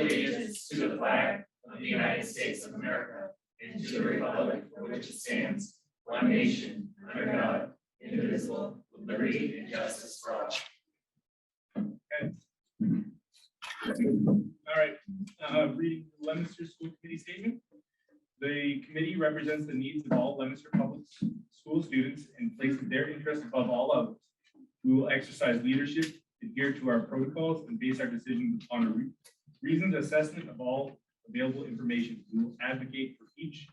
allegiance to the flag of the United States of America and to the republic for which it stands, one nation, under God, indivisible, with liberty and justice for all. Okay. All right. Reading the Leominster School Committee statement. The committee represents the needs of all Leominster Public School students and places their interests above all others. We will exercise leadership, adhere to our protocols, and base our decisions on a reasoned assessment of all available information. We will advocate for each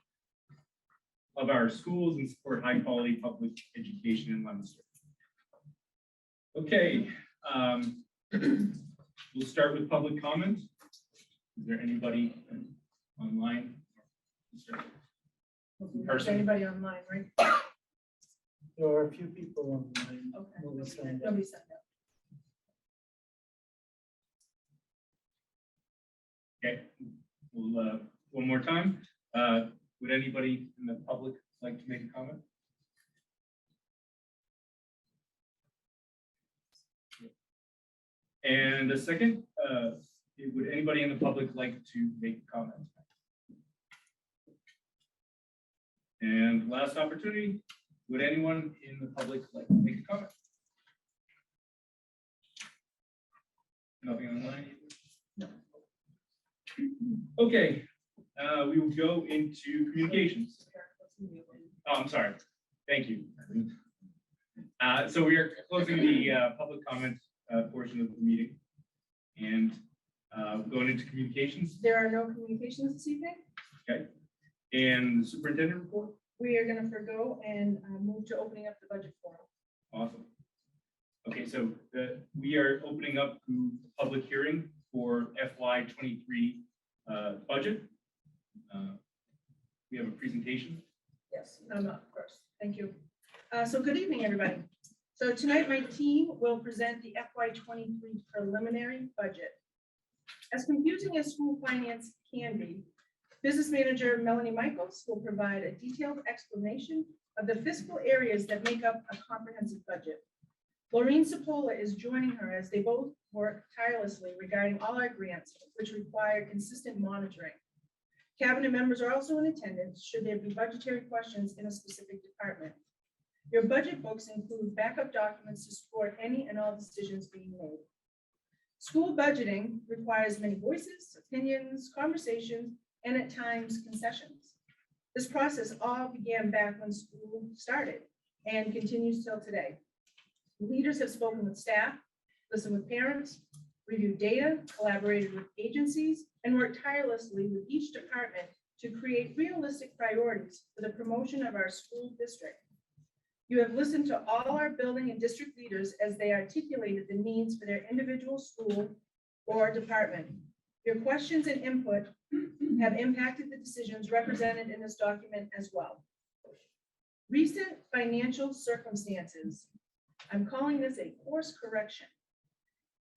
of our schools and support high quality public education in Leominster. Okay, we'll start with public comment. Is there anybody online? Anybody online, right? There are a few people online. Okay. Nobody signed up. Okay, we'll one more time. Would anybody in the public like to make a comment? And a second, would anybody in the public like to make a comment? And last opportunity, would anyone in the public like to make a comment? Nothing online? No. Okay, we will go into communications. Oh, I'm sorry. Thank you. So we are closing the public comment portion of the meeting and going into communications. There are no communications this evening. Okay. And the superintendent report? We are going to forgo and move to opening up the budget forum. Awesome. Okay, so we are opening up to the public hearing for FY23 budget. We have a presentation. Yes, of course. Thank you. So good evening, everybody. So tonight my team will present the FY23 preliminary budget. As confusing as school finance can be, Business Manager Melanie Michaels will provide a detailed explanation of the fiscal areas that make up a comprehensive budget. Laureen Sapola is joining her as they both work tirelessly regarding all our grants, which require consistent monitoring. Cabinet members are also in attendance should there be budgetary questions in a specific department. Your budget books include backup documents to support any and all decisions being made. School budgeting requires many voices, opinions, conversations, and at times concessions. This process all began back when school started and continues till today. Leaders have spoken with staff, listened with parents, reviewed data, collaborated with agencies, and worked tirelessly with each department to create realistic priorities for the promotion of our school district. You have listened to all our building and district leaders as they articulated the needs for their individual school or department. Your questions and input have impacted the decisions represented in this document as well. Recent financial circumstances, I'm calling this a course correction,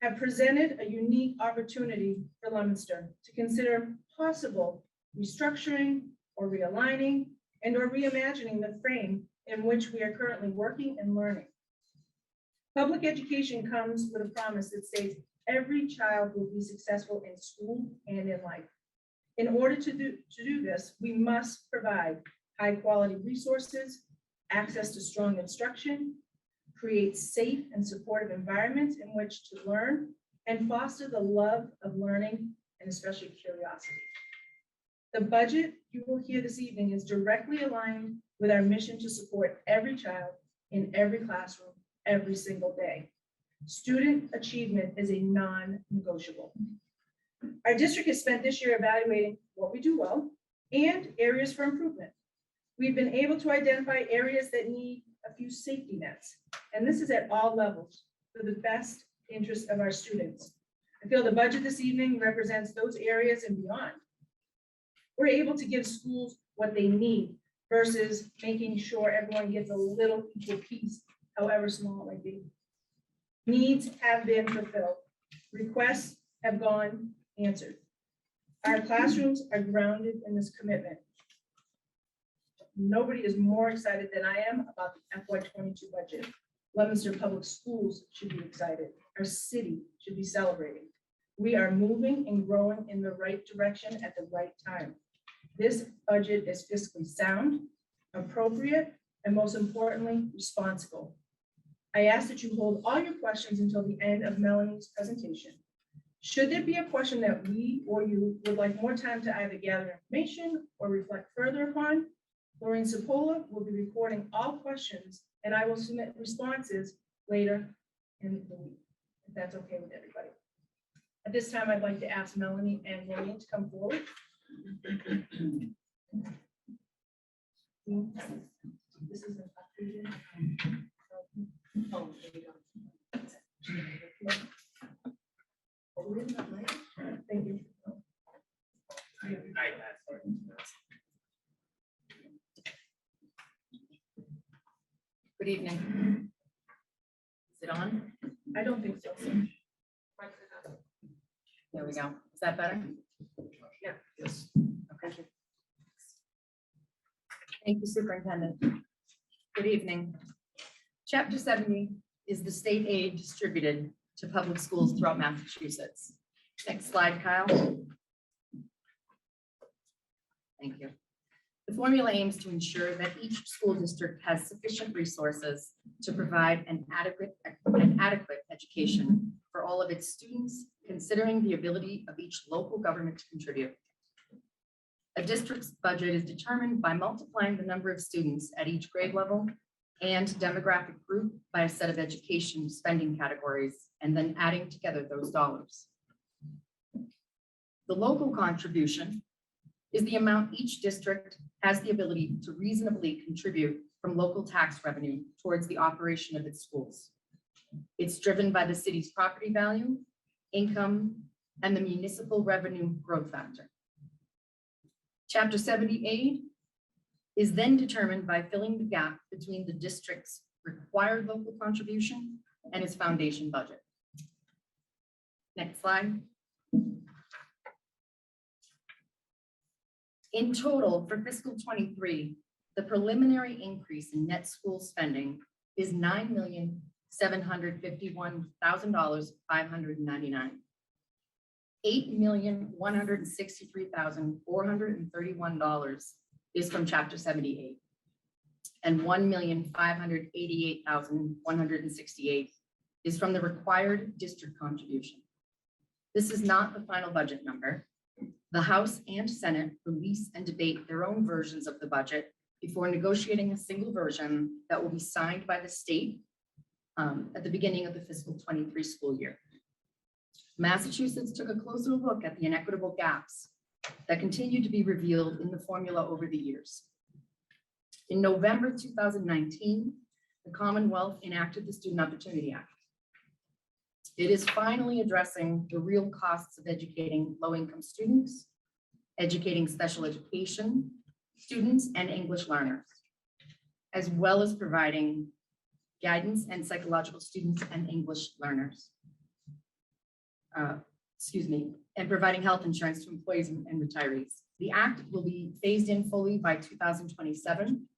have presented a unique opportunity for Leominster to consider possible restructuring or realigning and or reimagining the frame in which we are currently working and learning. Public education comes with a promise that states every child will be successful in school and in life. In order to do this, we must provide high quality resources, access to strong instruction, create safe and supportive environments in which to learn, and foster the love of learning and especially curiosity. The budget you will hear this evening is directly aligned with our mission to support every child in every classroom every single day. Student achievement is a non-negotiable. Our district has spent this year evaluating what we do well and areas for improvement. We've been able to identify areas that need a few safety nets, and this is at all levels for the best interest of our students. I feel the budget this evening represents those areas and beyond. We're able to give schools what they need versus making sure everyone gets a little equal piece, however small it might be. Needs have been fulfilled. Requests have gone answered. Our classrooms are grounded in this commitment. Nobody is more excited than I am about the FY22 budget. Leominster Public Schools should be excited. Our city should be celebrating. We are moving and growing in the right direction at the right time. This budget is fiscally sound, appropriate, and most importantly, responsible. I ask that you hold all your questions until the end of Melanie's presentation. Should there be a question that we or you would like more time to either gather information or reflect further upon, Lorraine Sepola will be recording all questions and I will submit responses later in the week, if that's okay with everybody. At this time, I'd like to ask Melanie and Lorraine to come forward. This is an updated. Oh, there we go. Thank you. Good evening. Is it on? I don't think so. There we go. Is that better? Yeah. Yes. Okay. Thank you, Superintendent. Good evening. Chapter 70 is the state aid distributed to public schools throughout Massachusetts. Next slide, Kyle. Thank you. The formula aims to ensure that each school district has sufficient resources to provide an adequate education for all of its students, considering the ability of each local government to contribute. A district's budget is determined by multiplying the number of students at each grade level and demographic group by a set of education spending categories, and then adding together those dollars. The local contribution is the amount each district has the ability to reasonably contribute from local tax revenue towards the operation of its schools. It's driven by the city's property value, income, and the municipal revenue growth factor. Chapter 70 aid is then determined by filling the gap between the district's required local contribution and its foundation budget. Next slide. In total, for fiscal 23, the preliminary increase in net school spending is $9,751,599. $8,163,431 is from Chapter 78, and $1,588,168 is from the required district contribution. This is not the final budget number. The House and Senate release and debate their own versions of the budget before negotiating a single version that will be signed by the state at the beginning of the fiscal 23 school year. Massachusetts took a closer look at the inequitable gaps that continue to be revealed in the formula over the years. In November 2019, the Commonwealth enacted the Student Opportunity Act. It is finally addressing the real costs of educating low-income students, educating special education students and English learners, as well as providing guidance and psychological students and English learners. And providing health insurance to employees and retirees. The act will be phased in fully by 2027.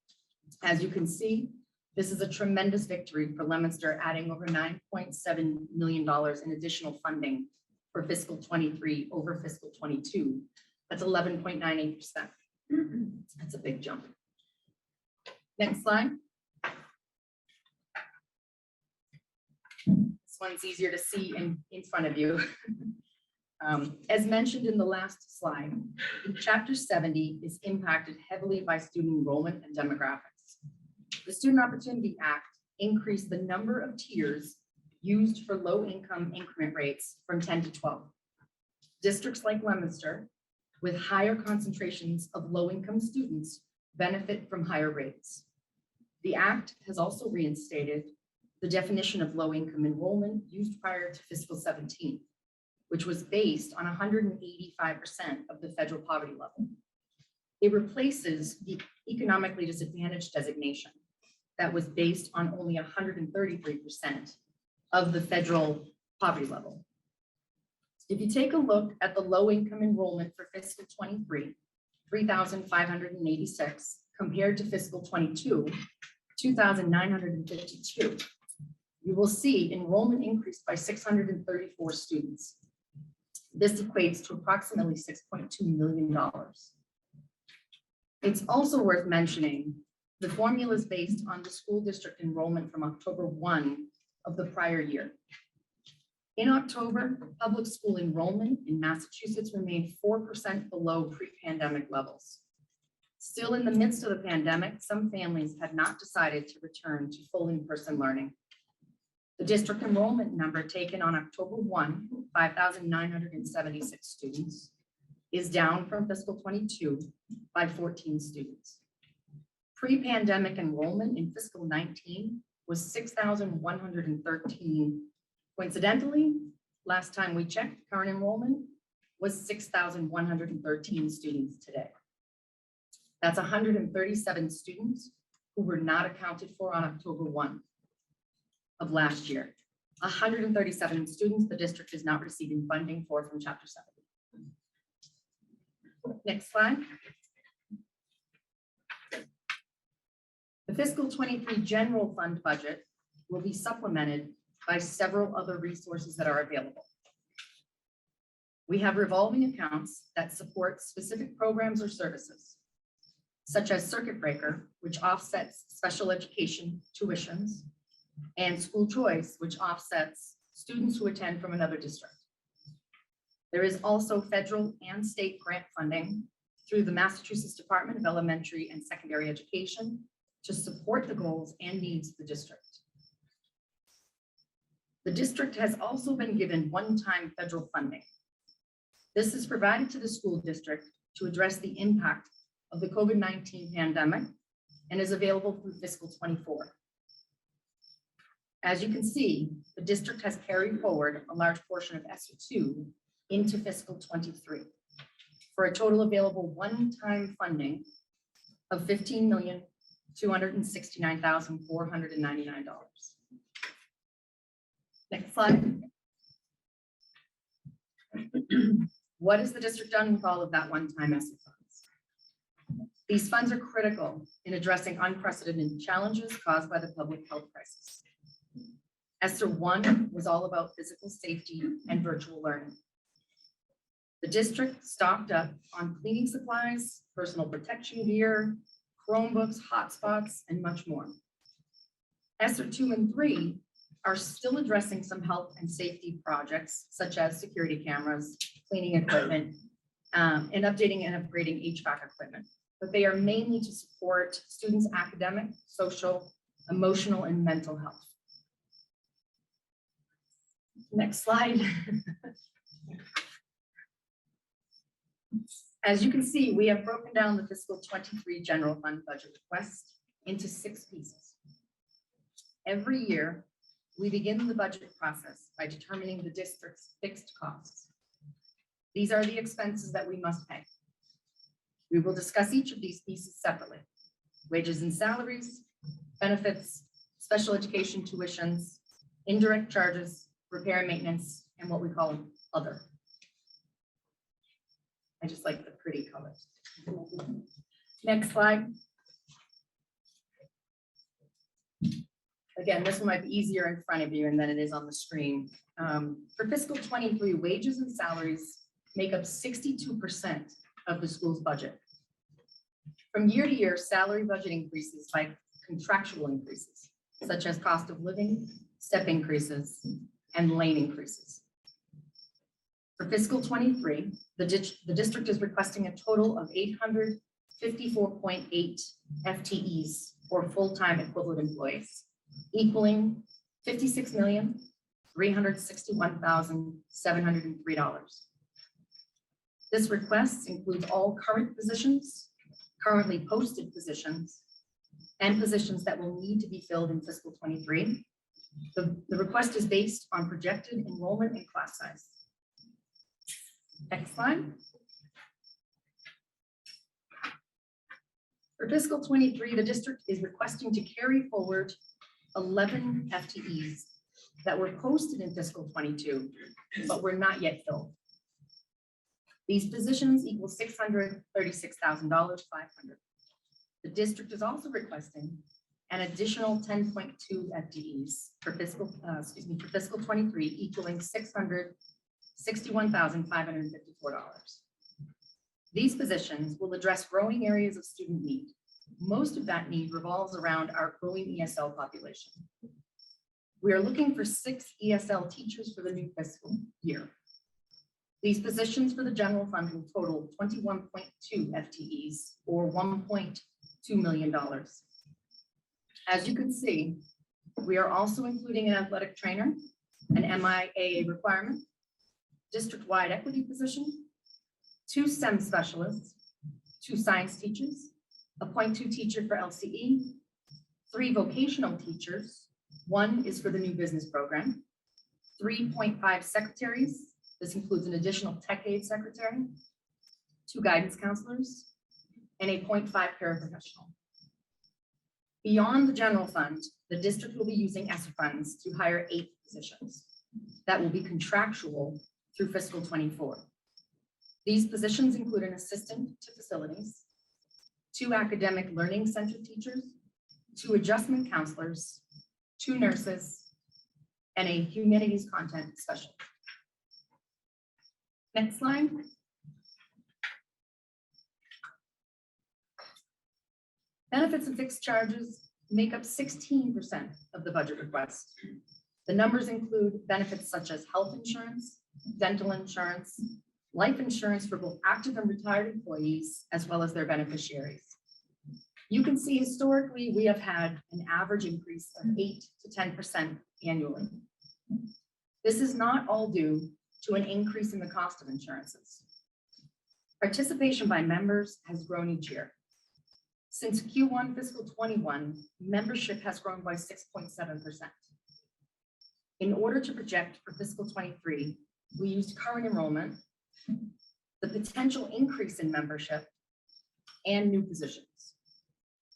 As you can see, this is a tremendous victory for Leominster, adding over $9.7 million in additional funding for fiscal 23 over fiscal 22. That's 11.98%. That's a big jump. Next slide. This one's easier to see in front of you. As mentioned in the last slide, Chapter 70 is impacted heavily by student enrollment and demographics. The Student Opportunity Act increased the number of tiers used for low-income increment rates from 10 to 12. Districts like Leominster, with higher concentrations of low-income students, benefit from higher rates. The Act has also reinstated the definition of low-income enrollment used prior to fiscal 17, which was based on 185% of the federal poverty level. It replaces the economically disadvantaged designation that was based on only 133% of the federal poverty level. If you take a look at the low-income enrollment for fiscal 23, 3,586, compared to fiscal 22, 2,952, you will see enrollment increased by 634 students. This equates to approximately $6.2 million. It's also worth mentioning the formula is based on the school district enrollment from October 1 of the prior year. In October, public school enrollment in Massachusetts remained 4% below pre-pandemic levels. Still in the midst of the pandemic, some families had not decided to return to full in-person learning. The district enrollment number taken on October 1, 5,976 students, is down from fiscal 22 by 14 students. Pre-pandemic enrollment in fiscal 19 was 6,113. Coincidentally, last time we checked, current enrollment was 6,113 students today. That's 137 students who were not accounted for on October 1 of last year. 137 students the district is not receiving funding for from Chapter 70. Next slide. The fiscal 23 general fund budget will be supplemented by several other resources that are available. We have revolving accounts that support specific programs or services, such as Circuit Breaker, which offsets special education tuitions, and School Choice, which offsets students who attend from another district. There is also federal and state grant funding through the Massachusetts Department of Elementary and Secondary Education to support the goals and needs of the district. The district has also been given one-time federal funding. This is provided to the school district to address the impact of the COVID-19 pandemic and is available through fiscal 24. As you can see, the district has carried forward a large portion of ESSER 2 into fiscal 23 for a total available one-time funding of $15,269,499. Next slide. What has the district done with all of that one-time ESSER funds? These funds are critical in addressing unprecedented challenges caused by the public health crisis. ESSER 1 was all about physical safety and virtual learning. The district stocked up on cleaning supplies, personal protection gear, Chromebooks, hotspots, and much more. ESSER 2 and 3 are still addressing some health and safety projects, such as security cameras, cleaning equipment, and updating and upgrading HVAC equipment. But they are mainly to support students' academic, social, emotional, and mental health. Next slide. As you can see, we have broken down the fiscal 23 general fund budget request into 6 pieces. Every year, we begin the budget process by determining the district's fixed costs. These are the expenses that we must pay. We will discuss each of these pieces separately: wages and salaries, benefits, special education tuitions, indirect charges, repair and maintenance, and what we call other. I just like the pretty colors. Next slide. Again, this one might be easier in front of you and then it is on the screen. For fiscal 23, wages and salaries make up 62% of the school's budget. From year to year, salary budget increases by contractual increases, such as cost of living, step increases, and lane increases. For fiscal 23, the district is requesting a total of 854.8 FTEs, or full-time equivalent employees, equaling $56,361,703. This request includes all current positions, currently posted positions, and positions that will need to be filled in fiscal 23. The request is based on projected enrollment and class size. Next slide. For fiscal 23, the district is requesting to carry forward 11 FTEs that were posted in fiscal 22, but were not yet filled. These positions equal $636,500. The district is also requesting an additional 10.2 FTEs for fiscal 23, equaling $61,554. These positions will address growing areas of student need. Most of that need revolves around our growing ESL population. We are looking for 6 ESL teachers for the new fiscal year. These positions for the general fund will total 21.2 FTEs or $1.2 million. As you can see, we are also including an athletic trainer, an MIAA requirement, district-wide equity position, 2 STEM specialists, 2 science teachers, a .2 teacher for LCE, 3 vocational teachers, 1 is for the new business program, 3.5 secretaries, this includes an additional tech aid secretary, 2 guidance counselors, and a .5 paraprofessional. Beyond the general fund, the district will be using ESSER funds to hire 8 positions that will be contractual through fiscal 24. These positions include an assistant to facilities, 2 academic learning center teachers, 2 adjustment counselors, 2 nurses, and a humanities content specialist. Next slide. Benefits and fixed charges make up 16% of the budget request. The numbers include benefits such as health insurance, dental insurance, life insurance for both active and retired employees, as well as their beneficiaries. You can see historically, we have had an average increase of 8 to 10% annually. This is not all due to an increase in the cost of insurances. Participation by members has grown each year. Since Q1 fiscal 21, membership has grown by 6.7%. In order to project for fiscal 23, we used current enrollment, the potential increase in membership, and new positions.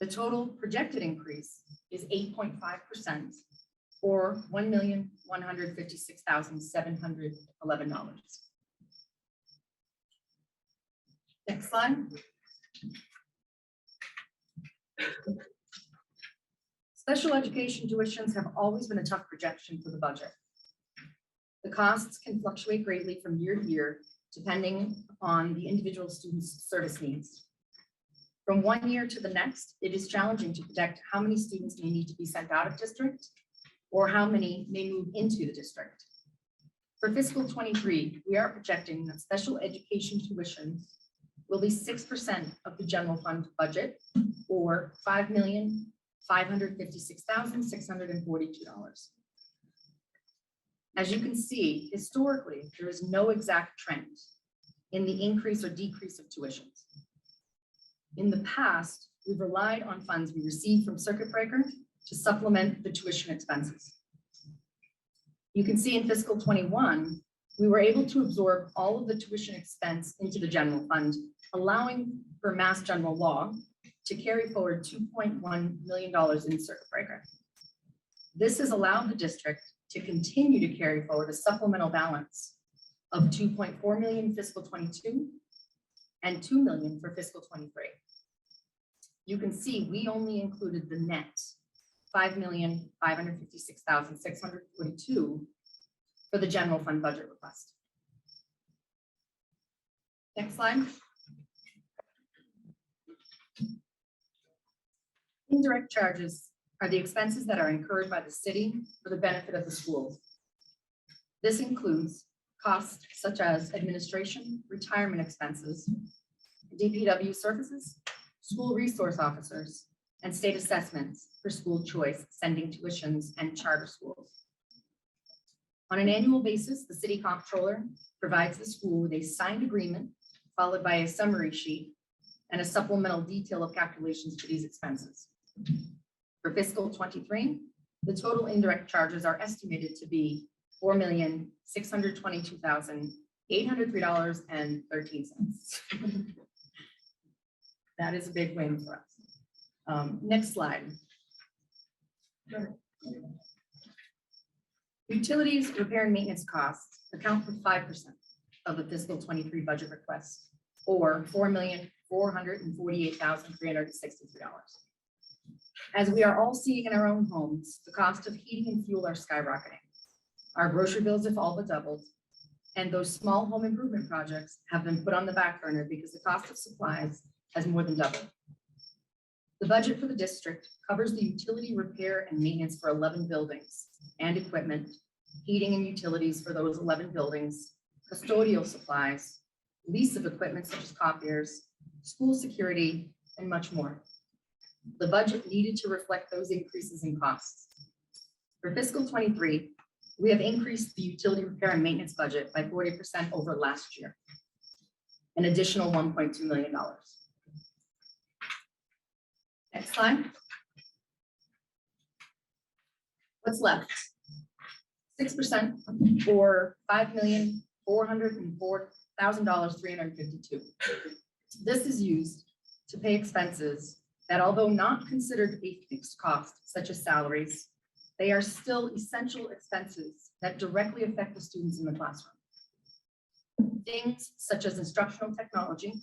The total projected increase is 8.5%, or $1,156,711. Next slide. Special education tuitions have always been a tough projection for the budget. The costs can fluctuate greatly from year to year, depending on the individual student's service needs. From one year to the next, it is challenging to project how many students may need to be sent out of district or how many may move into the district. For fiscal 23, we are projecting that special education tuition will be 6% of the general fund budget, or $5,556,642. As you can see, historically, there is no exact trend in the increase or decrease of tuitions. In the past, we've relied on funds we received from circuit breaker to supplement the tuition expenses. You can see in fiscal 21, we were able to absorb all of the tuition expense into the general fund, allowing for Mass General Law to carry forward $2.1 million in circuit breaker. This has allowed the district to continue to carry forward a supplemental balance of $2.4 million in fiscal 22 and $2 million for fiscal 23. You can see we only included the net $5,556,642 for the general fund budget request. Next slide. Indirect charges are the expenses that are incurred by the city for the benefit of the schools. This includes costs such as administration, retirement expenses, DPW services, school resource officers, and state assessments for school choice, sending tuitions, and charter schools. On an annual basis, the city comptroller provides the school with a signed agreement, followed by a summary sheet and a supplemental detail of calculations for these expenses. For fiscal 23, the total indirect charges are estimated to be $4,622,803.13. That is a big win for us. Next slide. Utilities, repair, and maintenance costs account for 5% of the fiscal 23 budget request, or $4,448,363. As we are all seeing in our own homes, the cost of heating and fuel are skyrocketing. Our grocery bills have all but doubled, And those small home improvement projects have been put on the back burner because the cost of supplies has more than doubled. The budget for the district covers the utility repair and maintenance for 11 buildings and equipment, heating and utilities for those 11 buildings, custodial supplies, lease of equipment such as copiers, school security, and much more. The budget needed to reflect those increases in costs. For fiscal 23, we have increased the utility repair and maintenance budget by 40% over last year, an additional $1.2 million. Next slide. What's left? 6% or $5,404,352. This is used to pay expenses that, although not considered a fixed cost, such as salaries, they are still essential expenses that directly affect the students in the classroom. Things such as instructional technology,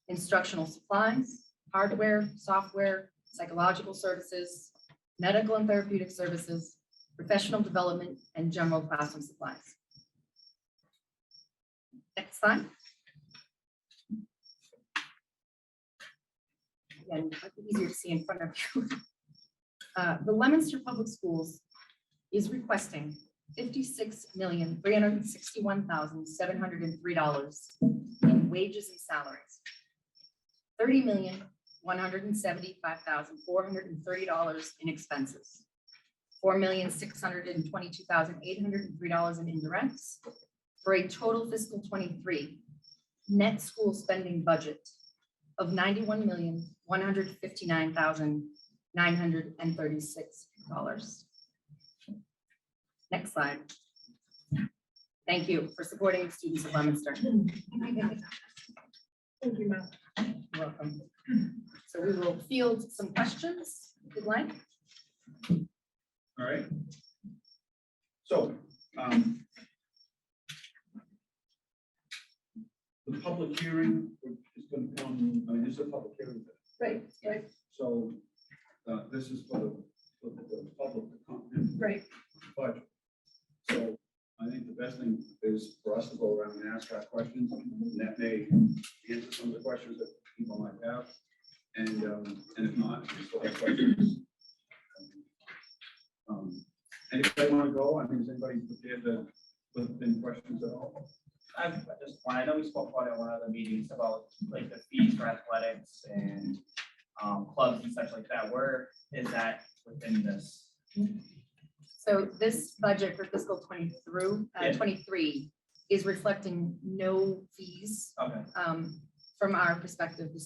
instructional supplies, hardware, software, psychological services, medical and therapeutic services, professional development, and general classroom supplies. Next slide. Again, it might be easier to see in front of you. The Leominster Public Schools is requesting $56,361,703 in wages and salaries, $30,175,430 in expenses, $4,622,803 in indirects, for a total fiscal 23 net school spending budget of $91,159,936. Next slide. Thank you for supporting the students of Leominster. Thank you, Matt. You're welcome. So we will field some questions if you'd like. All right. So, the public hearing is going to come, I mean, this is a public hearing. Right, right, So, this is for the public to come in. right. Budget. So, I think the best thing is for us to go around and ask our questions, and that may answer some of the questions that people might have. And if not, we still have questions. Anybody want to go? I mean, is anybody prepared to put in questions at all? I know we spoke about it in one of the meetings about like the fees for athletics and clubs and such like that. Where is that within this? So this budget for fiscal 23 is reflecting no fees. Okay. From our perspective, the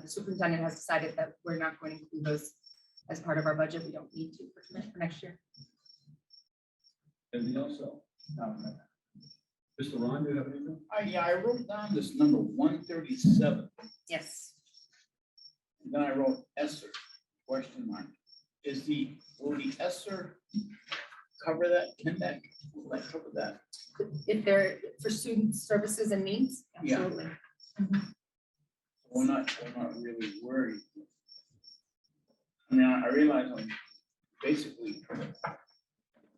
superintendent has decided that we're not going to include those as part of our budget. We don't need to for next year. Anything else? So, No. Mr. Ron, do you have anything? Yeah, I wrote down this number 137, Yes. and then I wrote ESSER, question mark. Will the ESSER cover that? Will that cover that? If they're for student services and needs, Yeah. absolutely. We're not really worried. I mean, I realize basically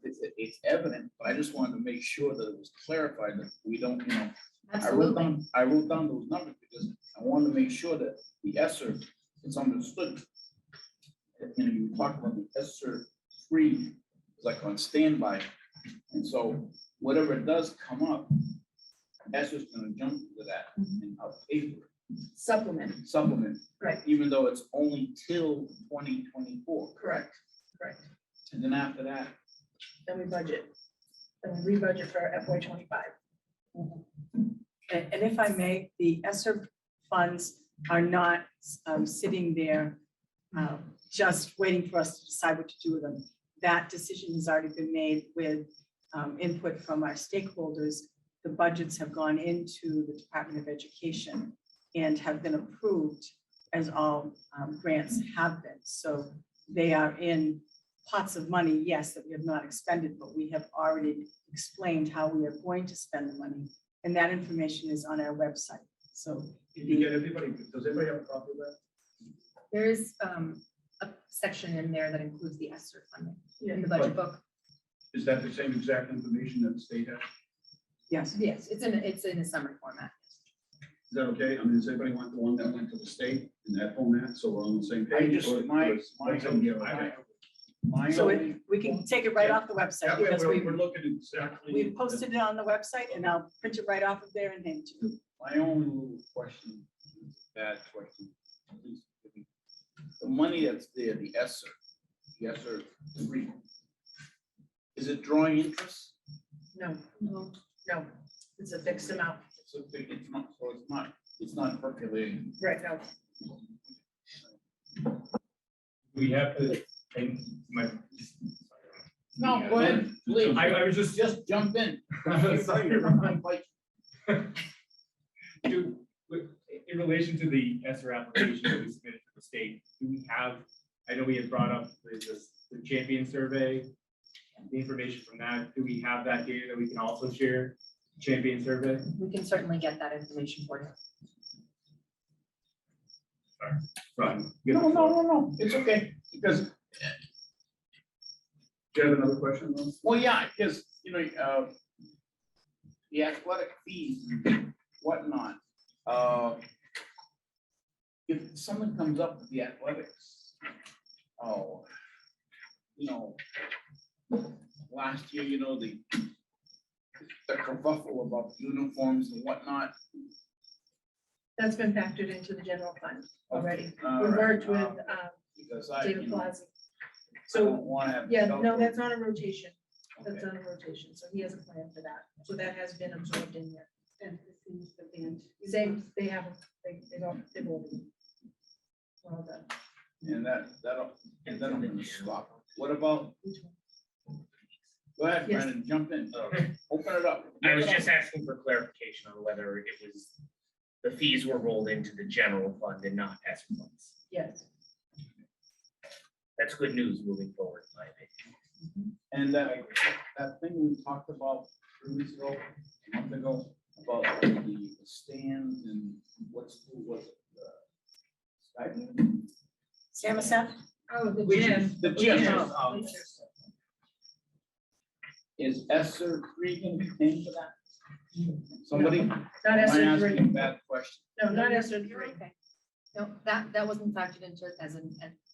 it's evident, but I just wanted to make sure that it was clarified that we don't, Absolutely. I wrote down those numbers because I wanted to make sure that the ESSER is understood. You talk about the ESSER free, like on standby. And so whatever does come up, ESSER is going to jump into that and I'll pay for it. Supplement. Right. Even though it's only till 2024. Correct. And then after that, Then we budget. Then we rebudget for FY 25. And if I may, the ESSER funds are not sitting there just waiting for us to decide what to do with them. That decision has already been made with input from our stakeholders. The budgets have gone into the Department of Education and have been approved, as all grants have been. So they are in pots of money, yes, that we have not expended, but we have already explained how we are going to spend the money. And that information is on our website. So Did you get everybody? Does everybody have a copy of that? There is a section in there that includes the ESSER funding in the But- budget book. Is that the same exact information that the state has? Yes. Yes, it's in a summary format. Is that okay? I mean, does anybody want the one that went to the state in that format, so we're on the same I page? just, Or- my, or is my, something here, okay? my So only, we can take it right off the website That way because we're looking exactly. we posted it on the website and I'll print it right off of there and hand it to you. my only little question, bad question. The money that's there, the ESSER 3, is it drawing interest? No, No. no, it's a fixed amount. It's a big, it's not, so it's not percolating. Right, no. We have to, and my. No, go ahead, please. I was just, Just jump in. Sorry, Ron. Do, in relation to the ESSER application that we submitted to the state, do we have, I know we had brought up the champion survey, the information from that, do we have that data that we can also share? Champion survey? We can certainly get that information for you. Ron, you No, have the no, floor. no, no, it's okay, because, Do you have another question, though? well, yeah, because, you know, the athletic fees and whatnot, if someone comes up with the athletics, oh, you know, last year, you know, the kerfuffle about uniforms and whatnot. That's been factored into the general fund already. All We right, worked with Because I, David you know, Plaza. I So, don't wanna have. yeah, shelter. no, that's on a rotation. That's Okay. on a rotation. So he has a plan for that. So that has been absorbed in there. And the band. Same, they have, they've all been. Well done. And that'll gonna stop. What about, go ahead, Yes. Brandon, jump in, Okay. open it up. I was just asking for clarification on whether it was, the fees were rolled into the general fund and not ESSER funds. Yes. That's good news moving forward, in my opinion. And that thing we talked about 3 weeks ago, a month ago, about the stands and what school was it? Skyview? Samoset? Oh, the Which gym. is the gym. Oh. Is ESSER 3 gonna be paying for that? Somebody? Am Not I ESSER asking a three. bad question? No, not You're- ESSER you're three. okay. No, that wasn't factored into it as an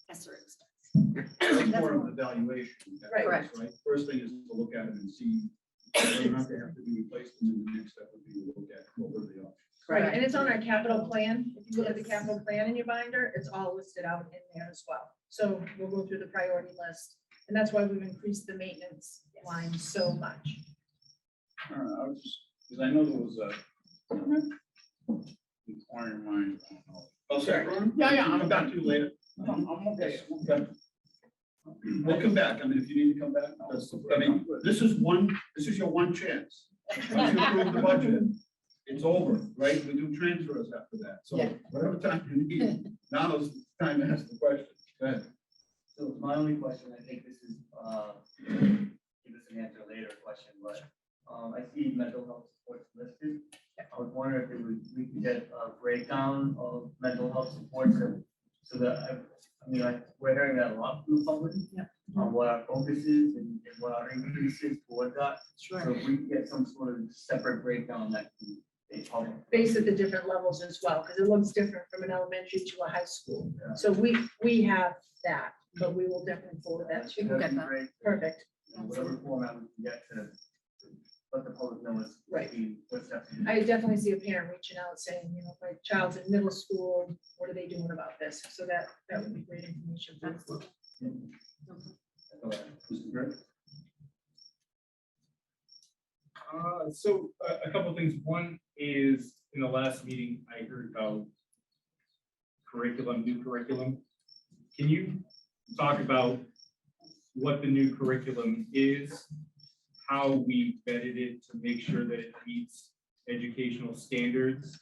ESSER expense. That's more of an evaluation. Right. Correct. Right? First thing is to look at it and see whether or not they have to be replaced, and then the next step would be to look at what were the options. Right, and it's on our capital plan. If you look at the capital plan in your binder, it's all listed out in there as well. So we'll go through the priority list. And that's why we've increased the maintenance line so much. I don't know, I was just, because I know there was a inquiring mind, I don't know. Oh, sorry, Ron? Yeah, Come I'm back done. to you later. I'm okay, I'm okay. We'll come back. I mean, if you need to come back, I mean, this is your one chance. Once you approve the budget, it's over, right? We do transfers after that. So Yeah. whatever time you need, now is the time to ask the question. Go ahead. So my only question, I think this is, give us an answer later question, but, I see mental health supports listed. I was wondering if we could get a breakdown of mental health supports, so that, I mean, like, we're hearing that a lot from the public. Yeah. On what our focus is and what our increase is toward that. So Sure. if we could get some sort of separate breakdown that can be public. Based at the different levels as well, because it looks different from an elementary to a high school. So we have that, but we will definitely forward that to We you. can get That'd be that. great. Perfect. You know, whatever format we can get to let the public know what's. Right. What's up. I definitely see a parent reaching out saying, you know, my child's in middle school, what are they doing about this? So that would be great information. for us. Mr. Gregg? So a couple things. One is, in the last meeting, I heard about curriculum, new curriculum. Can you talk about what the new curriculum is, how we vetted it to make sure that it meets educational standards,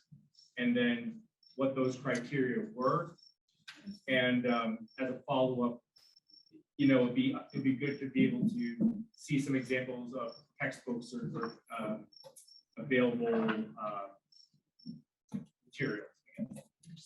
and then what those criteria were? And as a follow-up, you know, it'd be good to be able to see some examples of textbooks or available materials.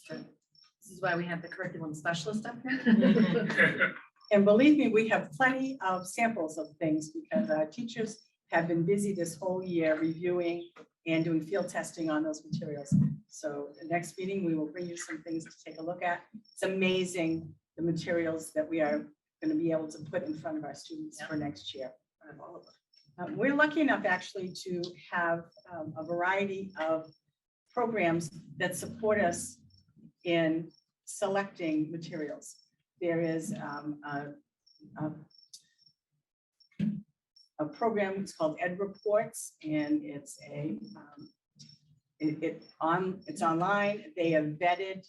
This is why we have the curriculum specialist up here. And believe me, we have plenty of samples of things because our teachers have been busy this whole year reviewing and doing field testing on those materials. So the next meeting, we will bring you some things to take a look at. It's amazing, the materials that we are going to be able to put in front of our students for next year. We're lucky enough actually to have a variety of programs that support us in selecting materials. There is a program, it's called Ed Reports, and it's it's online. They have vetted,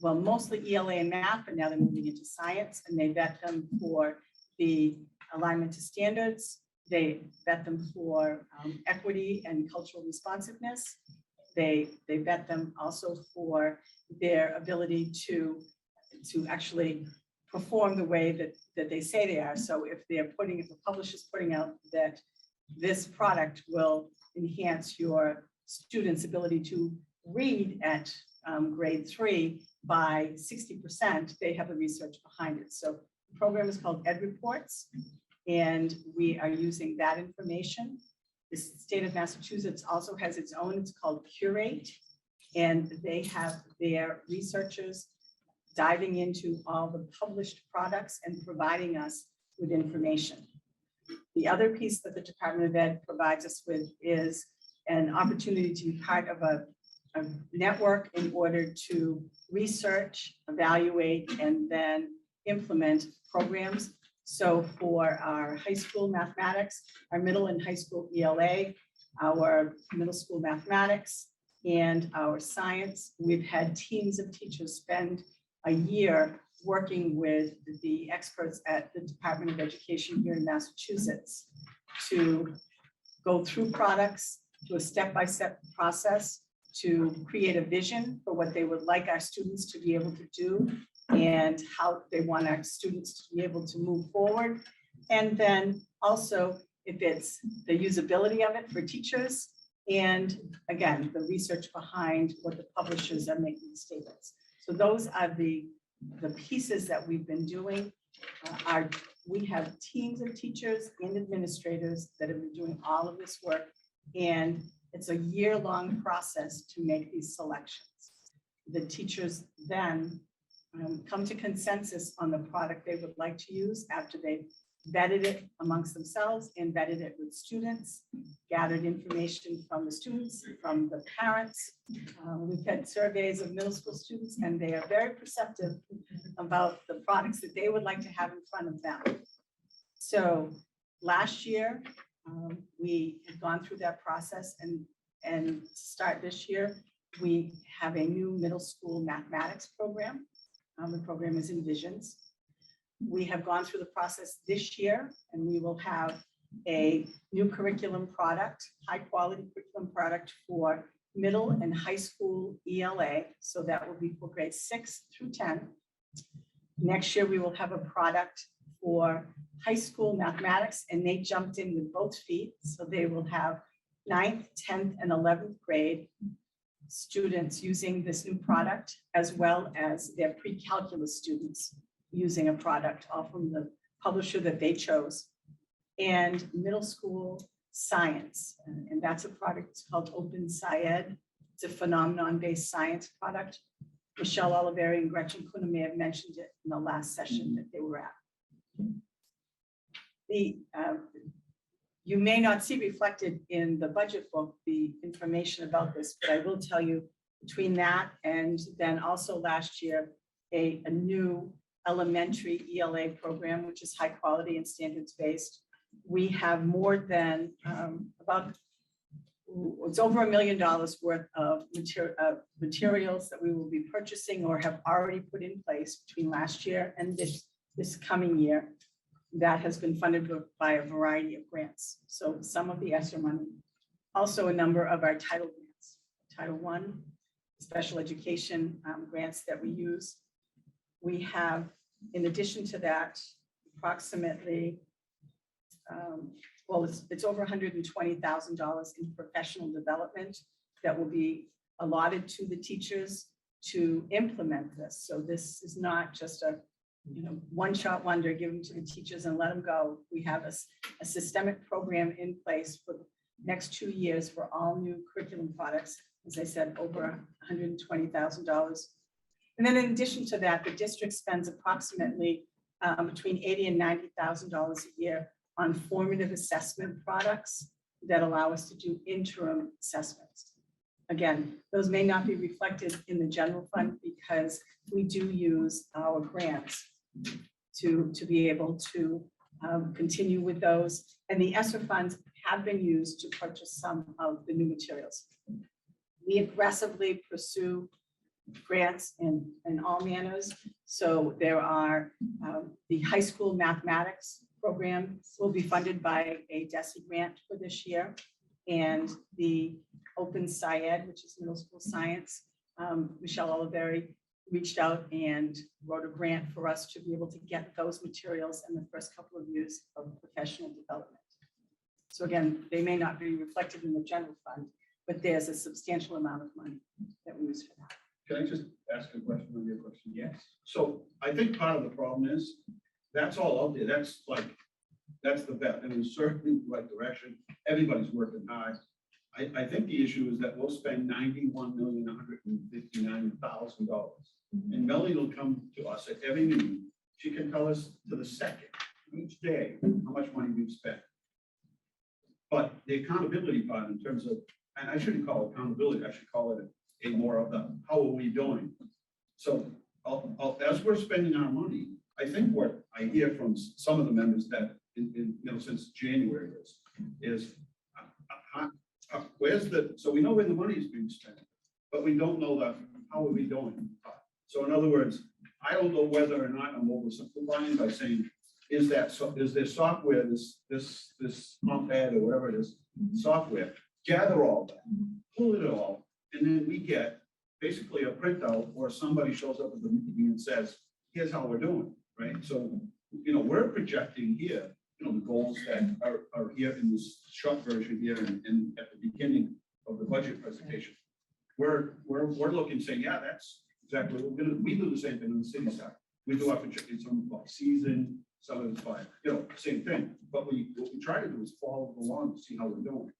well, mostly ELA and math, but now they're moving into science, and they vet them for the alignment to standards. They vet them for equity and cultural responsiveness. They vet them also for their ability to actually perform the way that they say they are. So if the publisher's putting out that this product will enhance your students' ability to read at grade 3 by 60%, they have the research behind it. So the program is called Ed Reports, and we are using that information. The state of Massachusetts also has its own, it's called Curate, and they have their researchers diving into all the published products and providing us with information. The other piece that the Department of Ed provides us with is an opportunity to be part of a network in order to research, evaluate, and then implement programs. So for our high school mathematics, our middle and high school ELA, our middle school mathematics, and our science, we've had teams of teachers spend a year working with the experts at the Department of Education here in Massachusetts to go through products, to a step-by-step process, to create a vision for what they would like our students to be able to do and how they want our students to be able to move forward. And then also, if it's the usability of it for teachers, and again, the research behind what the publishers are making statements. So those are the pieces that we've been doing. We have teams of teachers and administrators that have been doing all of this work, and it's a year-long process to make these selections. The teachers then come to consensus on the product they would like to use after they've vetted it amongst themselves and vetted it with students, gathered information from the students, from the parents. We've had surveys of middle school students, and they are very perceptive about the products that they would like to have in front of them. So last year, we had gone through that process, and to start this year, we have a new middle school mathematics program. The program is Envisions. We have gone through the process this year, and we will have a new curriculum product, high quality curriculum product for middle and high school ELA. So that will be for grades 6 through 10. Next year, we will have a product for high school mathematics, and they jumped in with both feet. So they will have 9th, 10th, and 11th grade students using this new product, as well as their pre-calculus students using a product all from the publisher that they chose. And middle school science, and that's a product called Open Scied. It's a phenomenon-based science product. Michelle Oliveri and Gretchen Kuna may have mentioned it in the last session that they were at. You may not see reflected in the budget book the information about this, but I will tell you, between that and then also last year, a new elementary ELA program, which is high quality and standards based. We have more than it's over $1 million worth of materials that we will be purchasing or have already put in place between last year and this coming year. That has been funded by a variety of grants. So some of the ESSER money, also a number of our title grants, Title I, special education grants that we use. We have, in addition to that, approximately, it's over $120,000 in professional development that will be allotted to the teachers to implement this. So this is not just a one-shot wonder, give them to the teachers and let them go. We have a systemic program in place for the next 2 years for all new curriculum products. As I said, over $120,000. And then in addition to that, the district spends approximately between $80,000 and $90,000 a year on formative assessment products that allow us to do interim assessments. Again, those may not be reflected in the general fund because we do use our grants to be able to continue with those. And the ESSER funds have been used to purchase some of the new materials. We aggressively pursue grants in all manners. So there are the high school mathematics program will be funded by a DESI grant for this year. And the Open SciEd, which is middle school science, Michelle Oliveri reached out and wrote a grant for us to be able to get those materials in the first couple of years of professional development. So again, they may not be reflected in the general fund, but there's a substantial amount of money that we use for that. Can I just ask a question on your question? Yes. So I think part of the problem is, that's all out there. That's the bet, and it's certainly the right direction. Everybody's working hard. I think the issue is that we'll spend $91,159,000. And Melanie will come to us at every meeting. She can tell us to the second, each day, how much money we've spent. But the accountability part in terms of, and I shouldn't call it accountability, I should call it a more of the, how are we doing? So as we're spending our money, I think what I hear from some of the members that, since January is where's so we know where the money is being spent, but we don't know how are we doing? So in other words, I don't know whether or not I'm oversimplifying by saying, is there software, this iPad or whatever it is, software, gather all that, pull it all, and then we get basically a printout or somebody shows up at the meeting and says, here's how we're doing, right? So, we're projecting here, the goals that are here in this short version here and at the beginning of the budget presentation. We're looking, saying, yeah, that's exactly what we're gonna, we do the same thing on the city side. We do our projections, some by season, some of it's by, same thing. But what we try to do is follow along to see how we're doing.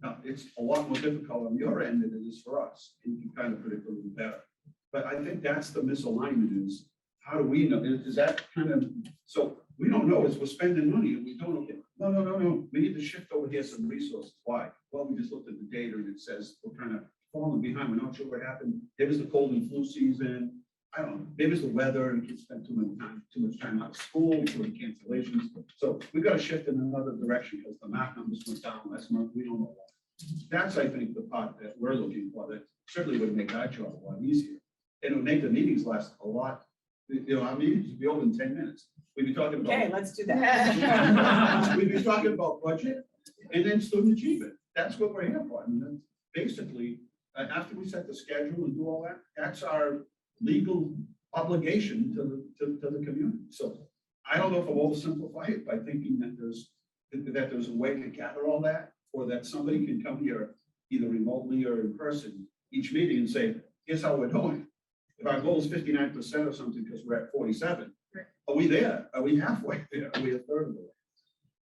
Now, it's a lot more difficult on your end than it is for us. And you can kind of predict a little better. But I think that's the misalignment is, how do we know? Is that kind of, so we don't know as we're spending money and we don't know. No. We need to shift over here some resources. Why? Well, we just looked at the data and it says we're kind of falling behind. We're not sure what happened. It was the cold and flu season. I don't know. Maybe it's the weather and kids spent too much time out of school, too many cancellations. So we got to shift in another direction because the math numbers went down last month. We don't know why. That's, I think, the part that we're looking for that certainly would make our job a lot easier. And it would make the meetings last a lot. Our meetings would be over in 10 minutes. We'd be talking about. Okay, let's do that. We'd be talking about budget and then student achievement. That's what we're here for. I mean, that's basically, after we set the schedule and do all that, that's our legal obligation to the community. So I don't know if I'll oversimplify it by thinking that there's a way to gather all that, or that somebody can come here either remotely or in person each meeting and say, here's how we're doing. If our goal is 59% or something because we're at 47, are we there? Are we halfway there? Are we a third of the way?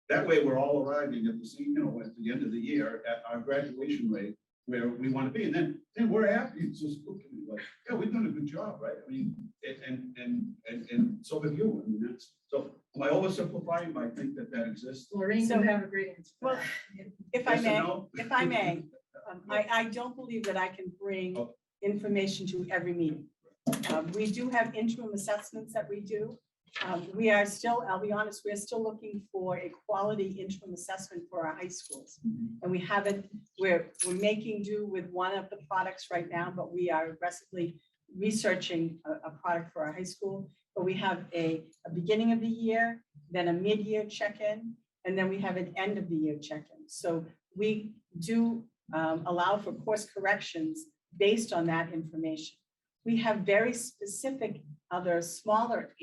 That way we're all arriving at the same, at the end of the year at our graduation rate where we want to be. And then we're happy. It's just looking like, yeah, we've done a good job, right? I mean, and so have you. I mean, that's, so am I oversimplifying? I think that exists. Maureen, So- you have a great answer. Well, if I Yes or may, no? I don't believe that I can bring Oh. information to every meeting. We do have interim assessments that we do. We are still, I'll be honest, we're still looking for a quality interim assessment for our high schools. And we haven't, we're making do with one of the products right now, but we are aggressively researching a product for our high school. But we have a beginning of the year, then a mid-year check-in, and then we have an end of the year check-in. So we do allow for course corrections based on that information. We have very specific other smaller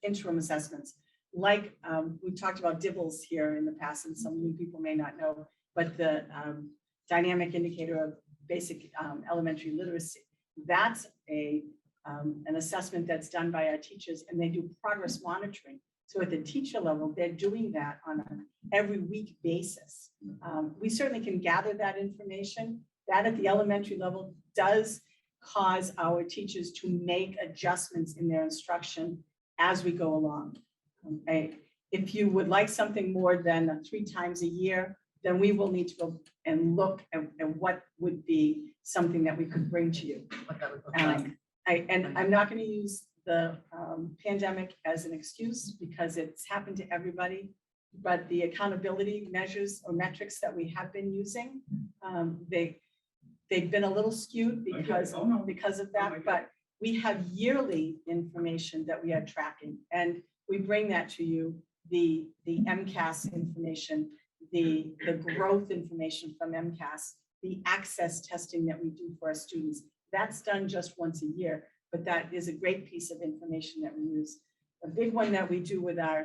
interim assessments, like we talked about DIBELS here in the past, and some new people may not know, but the dynamic indicator of basic elementary literacy. That's a an assessment that's done by our teachers, and they do progress monitoring. So at the teacher level, they're doing that on an every week basis. We certainly can gather that information. That at the elementary level does cause our teachers to make adjustments in their instruction as we go along. If you would like something more than 3 times a year, then we will need to go and look at what would be something that we could bring to you. What that would look like. I'm not going to use the pandemic as an excuse because it's happened to everybody. But the accountability measures or metrics that we have been using, they've been a little skewed because of that. But we have yearly information that we are tracking, and we bring that to you. The MCAS information, the growth information from MCAS, the access testing that we do for our students. That's done just once a year, but that is a great piece of information that we use. A big one that we do with our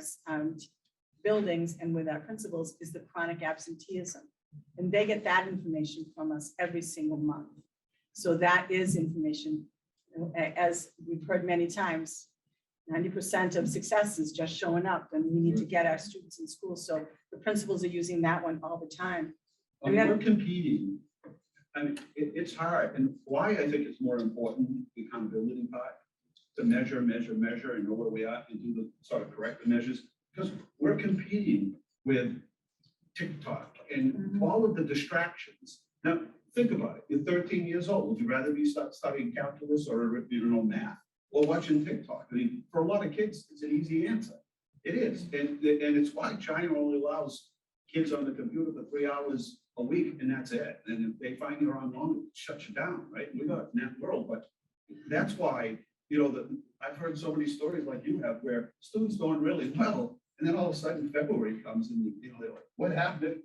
buildings and with our principals is the chronic absenteeism. And they get that information from us every single month. So that is information, as we've heard many times, 90% of success is just showing up, and we need to get our students in school. So the principals are using that one all the time. We're competing. I mean, it's hard. And why I think it's more important, the accountability part, to measure and know where we are and do the sort of corrective measures, because we're competing with TikTok and all of the distractions. Now, think about it. You're 13 years old. Would you rather be studying calculus or math or watching TikTok? I mean, for a lot of kids, it's an easy answer. It is. And it's why China only allows kids on the computer for 3 hours a week, and that's it. And if they find you're online, it shuts you down, right? We got in that world, but that's why, I've heard so many stories like you have where students doing really well, and then all of a sudden February comes and they're like, what happened?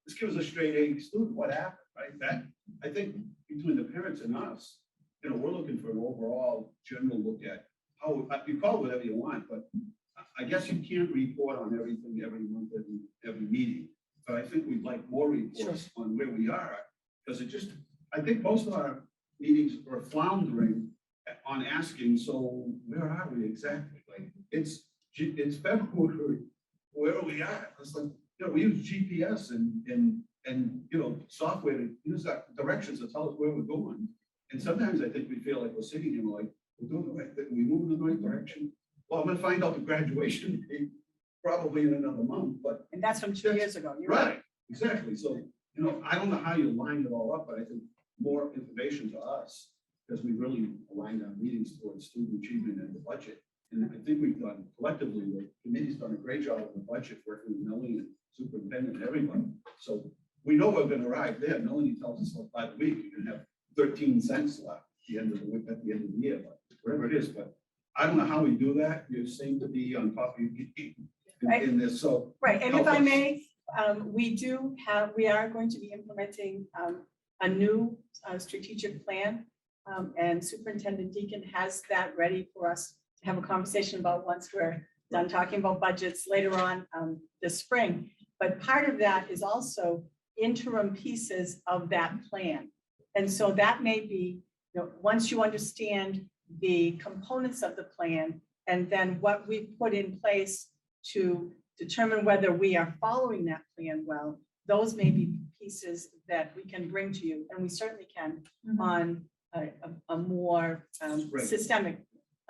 This kid was a straight A student. What happened, right? That, I think between the parents and us, we're looking for an overall general look at how, you call it whatever you want, but I guess you can't report on everything every month, every meeting. But I think we'd like more reports on where we are, because I think most of our meetings are floundering on asking, so where are we exactly? Like, it's February, where are we at? It's like, we use GPS and software to use that directions to tell us where we're going. And sometimes I think we feel like we're sitting here like, we're doing the right thing, we move in the right direction. Well, I'm gonna find out the graduation date probably in another month, but. And that's from 2 years ago. You're right. Exactly. So, I don't know how you line it all up, but I think more information to us, because we really aligned our meetings towards student achievement and the budget. And I think we've done collectively, the committee's done a great job of the budget, working with Melanie and superintendent and everybody. So we know we're going to arrive there. Melanie tells us like by the week, you can have 13 cents left at the end of the week, at the end of the year, but whatever it is. But I don't know how we do that. You seem to be on top of your game in this. So right. And if I may, we are going to be implementing a new strategic plan, and Superintendent Deacon has that ready for us to have a conversation about once we're done talking about budgets later on this spring. But part of that is also interim pieces of that plan. And so that may be, once you understand the components of the plan and then what we put in place to determine whether we are following that plan well, those may be pieces that we can bring to you, and we certainly can on a more systemic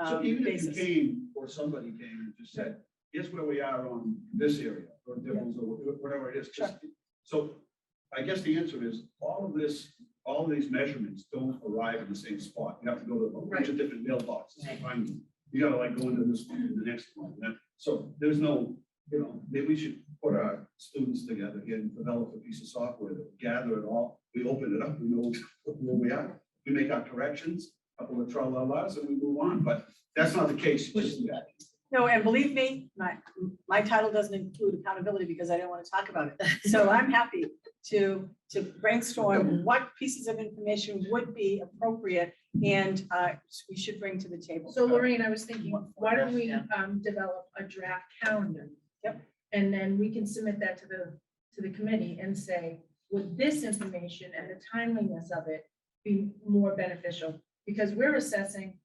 so even basis. If you came or somebody came and just said, here's where we are on this area or Dibbles or whatever it is. So I guess the answer is all of these measurements don't arrive in the same spot. You have to go to a bunch of different mailboxes to find them. You gotta like go into this one and the next one. So there's no, maybe we should put our students together here and develop a piece of software that gather it all. We open it up, we know where we are. We make our corrections, a couple of tra-la-las, and we move on. But that's not the case just yet. No, and believe me, my title doesn't include accountability because I don't want to talk about it. So I'm happy to brainstorm what pieces of information would be appropriate and we should bring to the table. So Lorraine, I was thinking, why don't we develop a draft calendar? Yep. And then we can submit that to the committee and say, would this information and the timeliness of it be more beneficial? Because we're assessing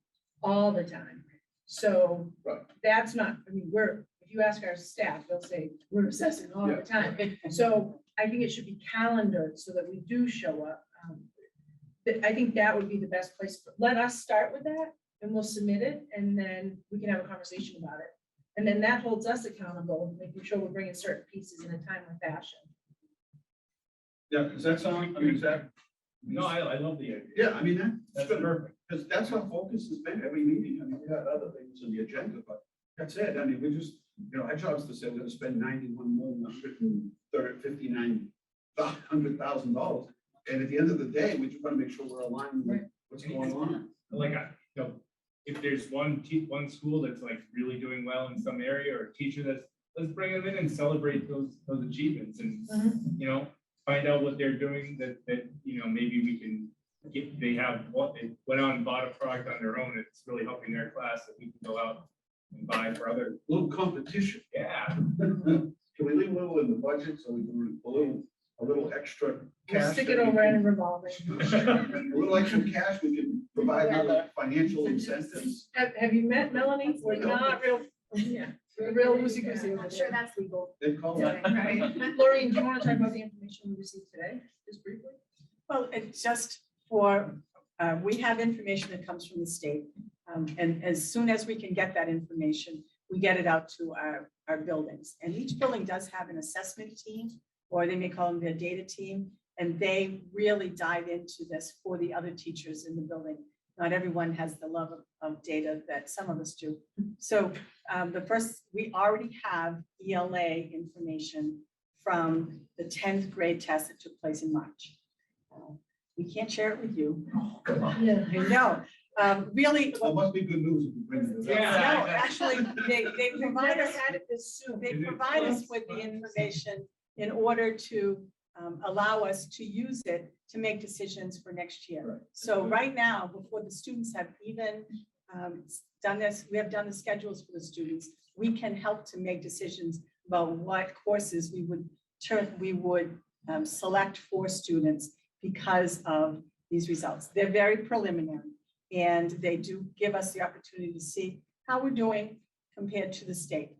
all the time. So Right. that's not, I mean, if you ask our staff, they'll say, we're assessing all the time. So I think it should be calendared so that we do show up. I think that would be the best place. Let us start with that and we'll submit it and then we can have a conversation about it. And then that holds us accountable, making sure we're bringing certain pieces in a timely fashion. Yeah, because that's on, I mean, is that? No, I love the idea. Yeah, I mean, that's That's good, perfect. because that's our focus has been every meeting. I mean, we had other things on the agenda, but that's it. I mean, we just, our job is to say we're gonna spend $91,159,100,000. And at the end of the day, we just want to make sure we're aligned with what's going on. Like, if there's one school that's like really doing well in some area or a teacher let's bring them in and celebrate those achievements and, find out what they're doing that, maybe we can they went out and bought a product on their own. It's really helping their class that we can go out and buy for other. Little competition. Yeah. Can we leave a little in the budget so we can, a little extra We'll cash? stick it over in a revolving. A little extra cash, we can provide other financial incentives. Have you met Melanie? We're not real, yeah, we're real loosey goosey. I'm sure that's legal. They call it. Right. Maureen, do you want to talk about the information we received today, just briefly? Well, it's just for, we have information that comes from the state. And as soon as we can get that information, we get it out to our buildings. And each building does have an assessment team, or they may call them their data team. And they really dive into this for the other teachers in the building. Not everyone has the love of data that some of us do. So we already have ELA information from the 10th grade test that took place in March. We can't share it with you. Yeah. I know. Really, That must be good news if you bring it up. Yeah. no, actually, they We've provide never us, had it this soon. they provide us with the information in order to allow us to use it to make decisions for next year. Right. So right now, before the students have even done this, we have done the schedules for the students. We can help to make decisions about what courses we would select for students because of these results. They're very preliminary and they do give us the opportunity to see how we're doing compared to the state.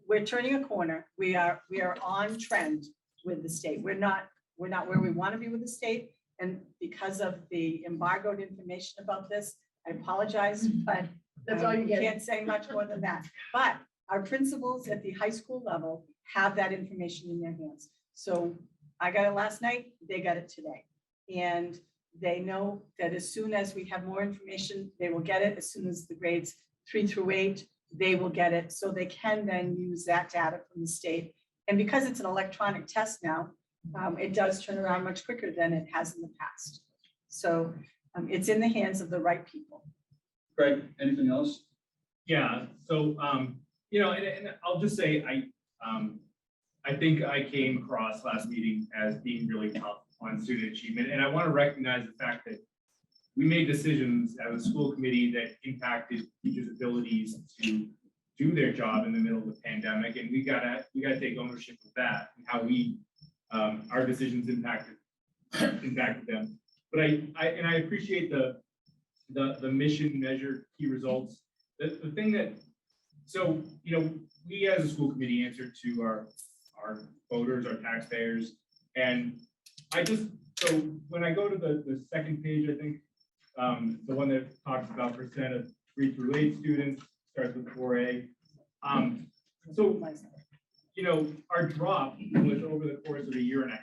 We're turning a corner. We are on trend with the state. We're not where we want to be with the state. And because of the embargoed information about this, I apologize, but That's all you we get. can't say much more than that. But our principals at the high school level have that information in their hands. So I got it last night, they got it today. And they know that as soon as we have more information, they will get it. As soon as the grades 3 through 8, they will get it. So they can then use that data from the state. And because it's an electronic test now, it does turn around much quicker than it has in the past. So it's in the hands of the right people. Greg, anything else? Yeah, so, and I'll just say, I think I came across last meeting as being really tough on student achievement. And I want to recognize the fact that we made decisions as a school committee that impacted teachers' abilities to do their job in the middle of the pandemic. And we gotta take ownership of that and how our decisions impacted them. But I appreciate the mission measure key results. The thing that, so, we as a school committee answer to our voters, our taxpayers. And so when I go to the second page, I think, the one that talks about percent of 3 through 8 students, starts with 4A. So, our drop was over the course of a year and a half.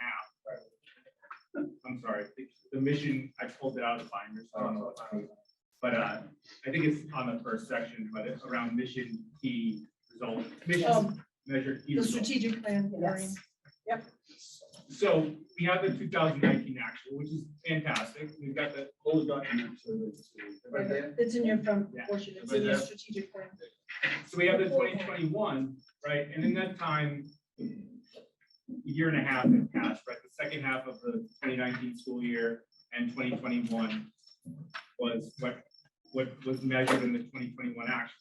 I'm sorry, the mission, I pulled it out of the binder, so I don't know what's on it. But I think it's on the first section, but it's around mission key results, mission measure key The results. strategic plan. Yes. Yep. So we have the 2019 actual, which is fantastic. We've got the Close document. Right there. It's in your front Yeah. portion, it's in your strategic plan. So we have the 2021, right? And in that time, a year and a half had passed, right? The second half of the 2019 school year and 2021 was what was measured in the 2021 action.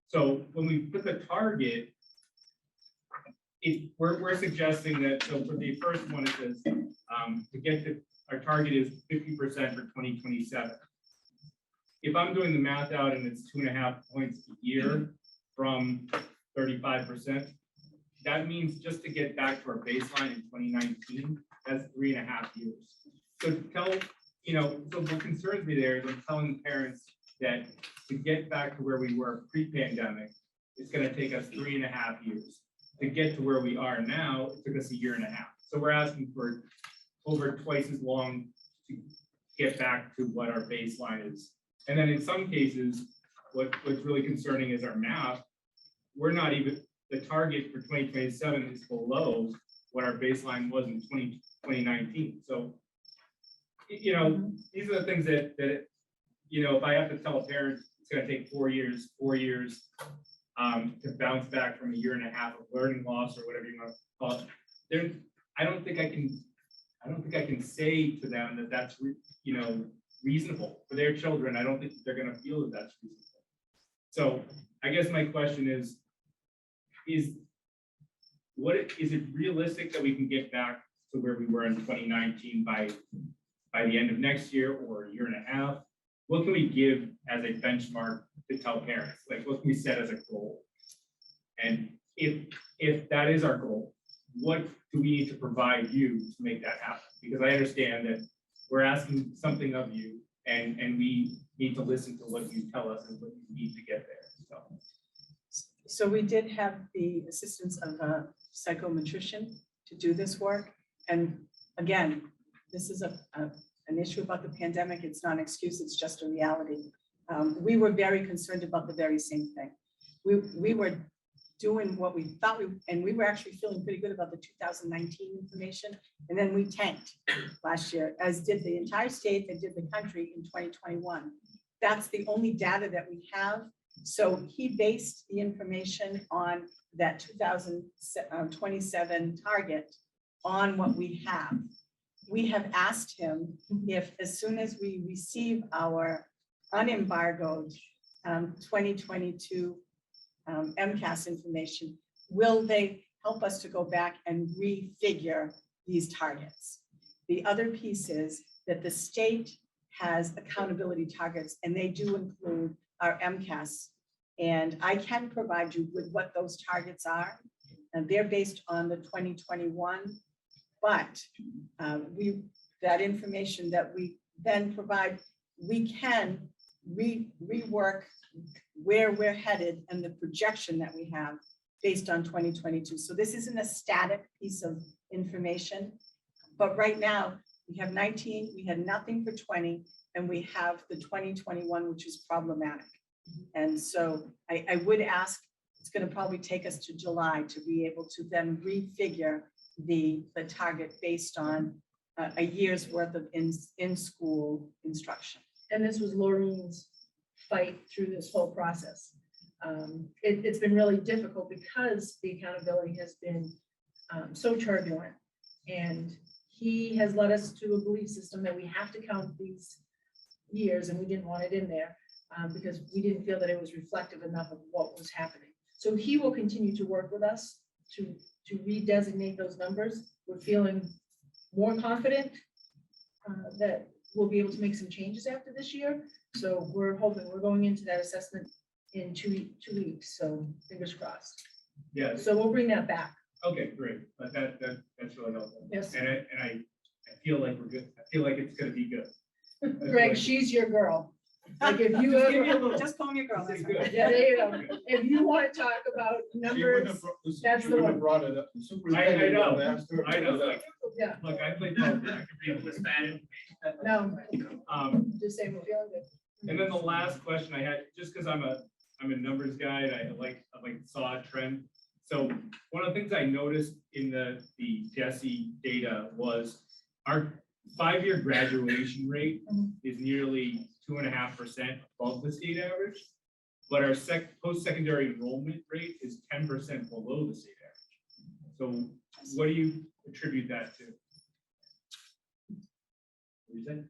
So when we put the target we're suggesting that, so for the first one, it says, to get to, our target is 50% for 2027. If I'm doing the math out and it's 2.5 points a year from 35%, that means just to get back to our baseline in 2019, that's 3.5 years. So tell, so what concerns me there is I'm telling parents that to get back to where we were pre-pandemic, it's going to take us 3.5 years. To get to where we are now, it took us 1.5 years. So we're asking for over twice as long to get back to what our baseline is. And then in some cases, what's really concerning is our math. We're not even, the target for 2027 is below what our baseline was in 2019. So, these are the things that if I have to tell a parent it's going to take 4 years to bounce back from 1.5 years of learning loss or whatever you want to call it, I don't think I can say to them that that's reasonable for their children. I don't think they're going to feel that that's reasonable. So I guess my question is it realistic that we can get back to where we were in 2019 by the end of next year or 1.5 years? What can we give as a benchmark to tell parents? Like, what can we set as a goal? And if that is our goal, what do we need to provide you to make that happen? Because I understand that we're asking something of you, and we need to listen to what you tell us and what you need to get there. So we did have the assistance of a psychometrician to do this work. And again, this is an issue about the pandemic. It's not an excuse, it's just a reality. We were very concerned about the very same thing. We were doing what we thought and we were actually feeling pretty good about the 2019 information. And then we tanked last year, as did the entire state and did the country in 2021. That's the only data that we have. So he based the information on that 2027 target on what we have. We have asked him if, as soon as we receive our unembargoed 2022 MCAS information, will they help us to go back and refigure these targets? The other piece is that the state has accountability targets, and they do include our MCAS. And I can provide you with what those targets are. And they're based on the 2021, but that information that we then provide, we can rework where we're headed and the projection that we have based on 2022. So this isn't a static piece of information, but right now we have 19, we had nothing for 20, and we have the 2021, which is problematic. And so I would ask, it's going to probably take us to July to be able to then refigure the target based on a year's worth of in-school instruction. And this was Laureen's fight through this whole process. It's been really difficult because the accountability has been so turbulent, and he has led us to a belief system that we have to count these years, and we didn't want it in there because we didn't feel that it was reflective enough of what was happening. So he will continue to work with us to redesignate those numbers. We're feeling more confident that we'll be able to make some changes after this year. So we're hoping, we're going into that assessment in two weeks. So fingers crossed. Yeah. So we'll bring that back. Okay, great. But that's really helpful. Yes. And I feel like we're good. I feel like it's going to be good. Greg, she's your girl. Like if you ever, Just call me a girl. This That's is right. good. yeah, there you go. If you want to talk about numbers, that's the one. Brought it up. I know. I know. Like, Yeah. look, I played poker. I could read this bad. No, Just saying we're feeling good. And then the last question I had, just because I'm a numbers guy, and I saw a trend. So one of the things I noticed in the Jesse data was our 5-year graduation rate is nearly 2.5% above the state average, but our post-secondary enrollment rate is 10% below the state average. So what do you attribute that to? What do you think?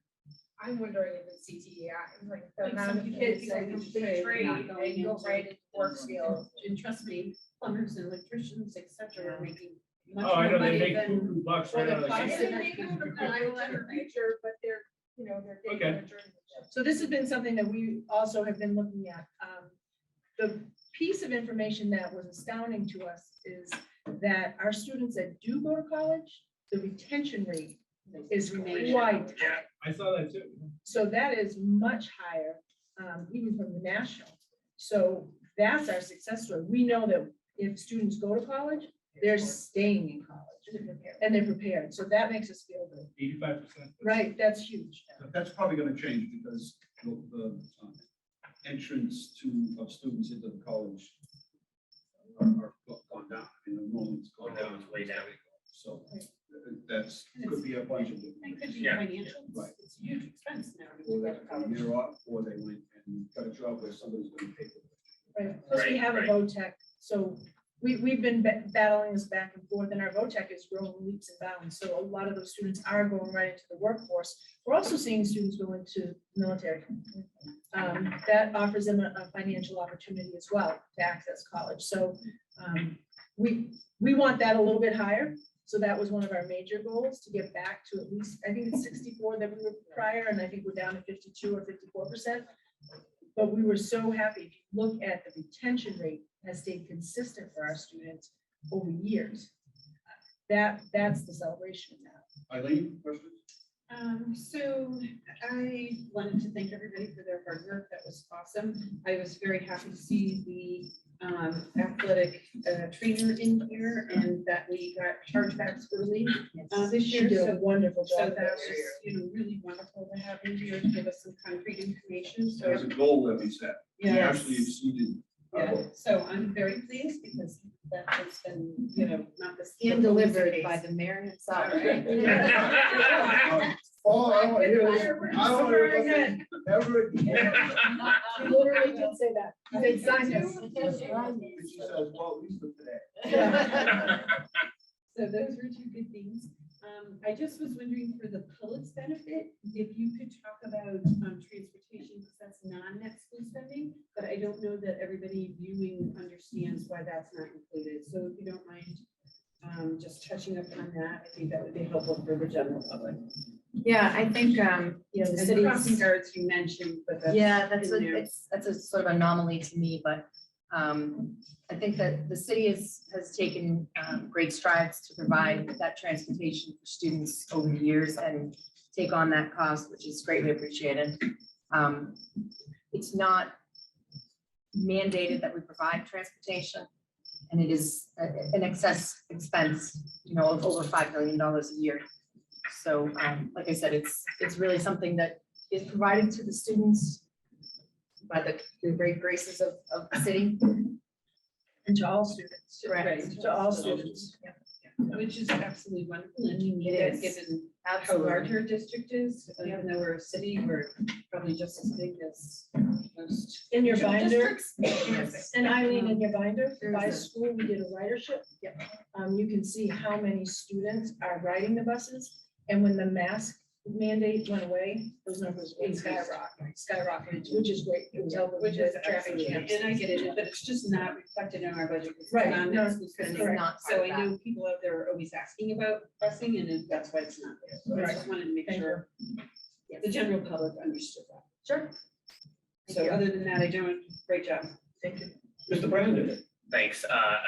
I'm wondering if it's CTEI, like the Like amount of some kids people that say complete trade not and going go into right into work skills. And trust me, plumbers and electricians, et cetera, are making much Oh, I more know, they money make than. $2 bucks Well, right out they're of the cost- gate. And they go to college in the future, but they're, you know, they're getting Okay. on a journey. So this has been something that we also have been looking at. The piece of information that was astounding to us is that our students that do go to college, the retention rate is Remain. quite Yeah, high. I saw that too. So that is much higher, even from the national. So that's our success story. We know that if students go to college, they're staying in college and they're prepared. So that makes us feel good. 85%. Right, that's huge. That's probably gonna change because the entrance of students into the college are gone down, and the enrollment's gone down. It's way down. So that's, could be a bunch of different. It could be Yeah. financial, Right. it's a huge expense now. to Or go they to took a college. year off, or they went and got a job where somebody's gonna pay for it. Right, plus we Right, have a right. VOTEC, so we've been battling this back and forth, and our VOTEC is growing leaps and bounds, so a lot of those students are going right into the workforce. We're also seeing students go into military. That offers them a financial opportunity as well to access college, so we want that a little bit higher. So that was one of our major goals, to get back to at least, I think it's 64 that we were prior, and I think we're down to 52 or 54%. But we were so happy. If you look at the retention rate has stayed consistent for our students over years. That's the celebration now. Eileen, questions? So I wanted to thank everybody for their hard work. That was awesome. I was very happy to see the athletic trainer in here and that we got chargebacks early this She year. did a So wonderful so job. that was, really wonderful to have in here to give us some concrete information. That was So, a goal that we set. We Yes. actually exceeded our yeah, goal. so I'm very pleased because that has been, not the. And delivered by the mayor himself. Oh, I don't want to hear this. I don't want to hear Very this ever again. She literally did say that. She said, "Sign this." And she says, well, at least for today. So those were two good things. I just was wondering for the public's benefit, if you could talk about transportation, because that's non-net school spending, but I don't know that everybody viewing understands why that's not included. So if you don't mind just touching upon that, I think that would be helpful for the general public. Yeah, I think, the And crossing city's, guards you mentioned, but that's. yeah, that's in there. that's a sort of anomaly to me, but I think that the city has taken great strides to provide that transportation for students over the years and take on that cost, which is greatly appreciated. It's not mandated that we provide transportation, and it is an excess expense, of over $5 million a year. So, like I said, it's really something that is provided to the students by the great graces of the city. And to all students. Right. To all students. Yeah. Which is absolutely wonderful, and you need It that is. given how Absolutely. large our district is, even though we're a city, we're probably just as big as most. In your regional binder, districts. and Eileen, in your binder, There's by a- school, we did a ridership. Yep. You can see how many students are riding the buses, and when the mask mandate went away, those numbers skyrocketed, which is great. It was helping with Which is the traffic absolutely, jams. and I get it, but it's just not reflected in our budget. 'cause it's Right, not no, net school Because spending. it's not So part I of know people out there are always asking about busing, and that's why it's not there. So I just wanted to make Thank sure the general public understood that. Sure. So other than that, I don't, great job. Thank you. Mr. Brandon. Thanks.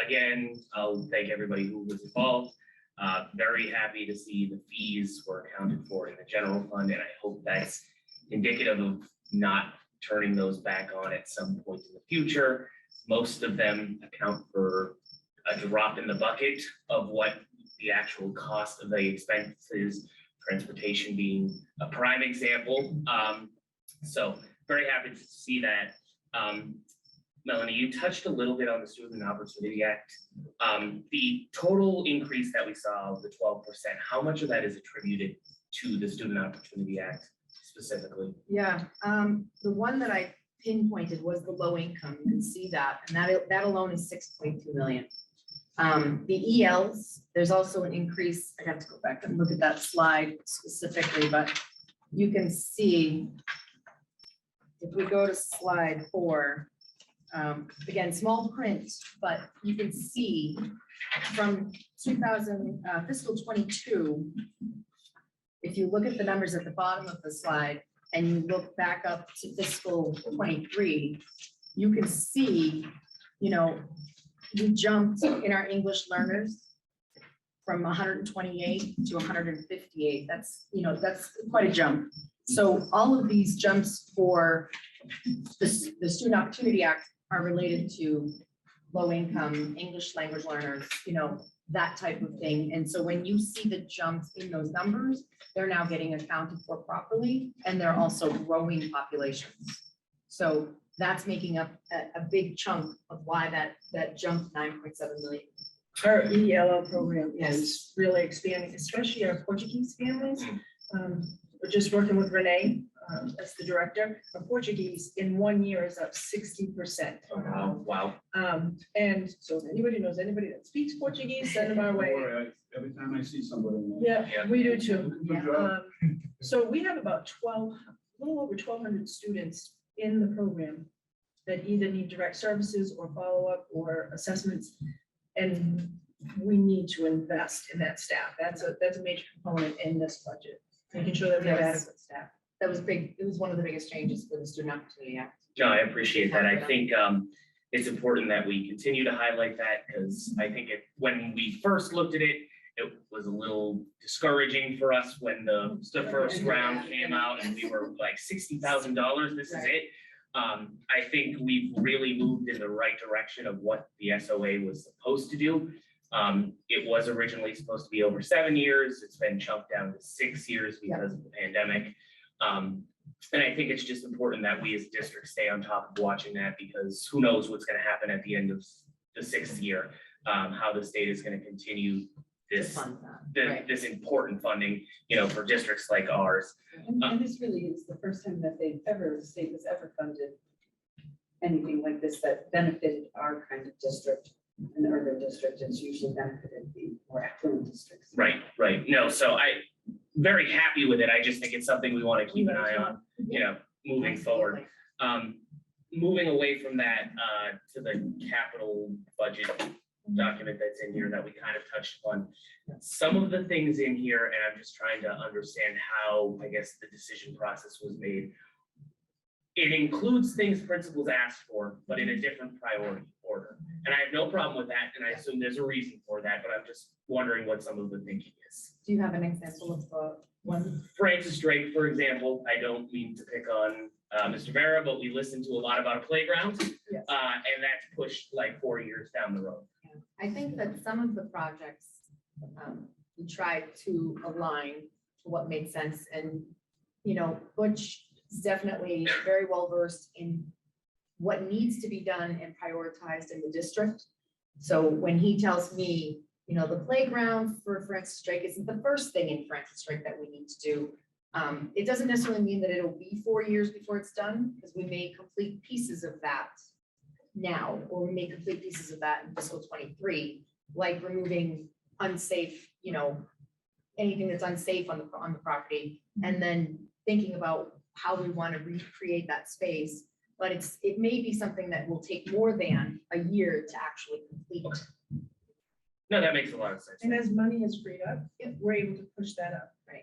Again, I'll thank everybody who was involved. Very happy to see the fees were accounted for in the general fund, and I hope that's indicative of not turning those back on at some point in the future. Most of them account for a drop in the bucket of what the actual cost of the expenses, transportation being a prime example. So very happy to see that. Melanie, you touched a little bit on the Student Opportunity Act. The total increase that we saw of the 12%, how much of that is attributed to the Student Opportunity Act specifically? Yeah, the one that I pinpointed was the low income. You can see that, and that alone is 6.2 million. The ELs, there's also an increase. I have to go back and look at that slide specifically, but you can see, if we go to slide 4, again, small print, but you can see from fiscal 22, if you look at the numbers at the bottom of the slide and you look back up to fiscal 23, you can see, you know, we jumped in our English learners from 128 to 158. That's, you know, that's quite a jump. So all of these jumps for the Student Opportunity Act are related to low income English language learners, you know, that type of thing. And so when you see the jumps in those numbers, they're now getting accounted for properly, and they're also growing populations. So that's making up a big chunk of why that jumped 9.7 million. Our ELL program is really expanding, especially our Portuguese families. We're just working with Renee, as the director. Our Portuguese in 1 year is up 60%. Wow. And so if anybody knows anybody that speaks Portuguese, send them our Don't way. worry, every time I see somebody. Yeah, Yeah. we do too. Good job. So we have about a little over 1,200 students in the program that either need direct services or follow-up or assessments. And we need to invest in that staff. That's a major component in this budget, making sure that we have adequate staff. That was big. It was one of the biggest changes for the Student Opportunity Act. No, I appreciate that. I think it's important that we continue to highlight that, because I think when we first looked at it, it was a little discouraging for us when the first round came out and we were like $60,000, this is it. I think we've really moved in the right direction of what the SOA was supposed to do. It was originally supposed to be over 7 years. It's been chunked down to 6 years because of the pandemic. And I think it's just important that we as districts stay on top of watching that, because who knows what's going to happen at the end of the 6th year, how the state is going to continue this, this important funding, you know, for districts like ours. And this really is the first time that the state has ever funded anything like this that benefited our kind of district, an urban district. It's usually benefited the more affluent districts. Right. No, so very happy with it. I just think it's something we want to keep an eye on, you know, moving forward. Moving away from that to the capital budget document that's in here that we kind of touched on. Some of the things in here, and I'm just trying to understand how, I guess, the decision process was made. It includes things principals asked for, but in a different priority order. And I have no problem with that, and I assume there's a reason for that, but I'm just wondering what some of the thinking is. Do you have an example of one? Francis Drake, for example, I don't mean to pick on Mr. Vera, but we listened to a lot about a playground, Yes. and that's pushed like 4 years down the road. I think that some of the projects, we tried to align to what made sense, and, you know, Butch is definitely very well versed in what needs to be done and prioritized in the district. So when he tells me, you know, the playground for Francis Drake isn't the first thing in Francis Drake that we need to do, it doesn't necessarily mean that it'll be 4 years before it's done, because we may complete pieces of that now, or we may complete pieces of that in fiscal 23, like removing unsafe, you know, anything that's unsafe on the property, and then thinking about how we want to recreate that space. But it may be something that will take more than a year to actually complete. No, that makes a lot of sense. And as money is freed up, we're able to push that up. Right.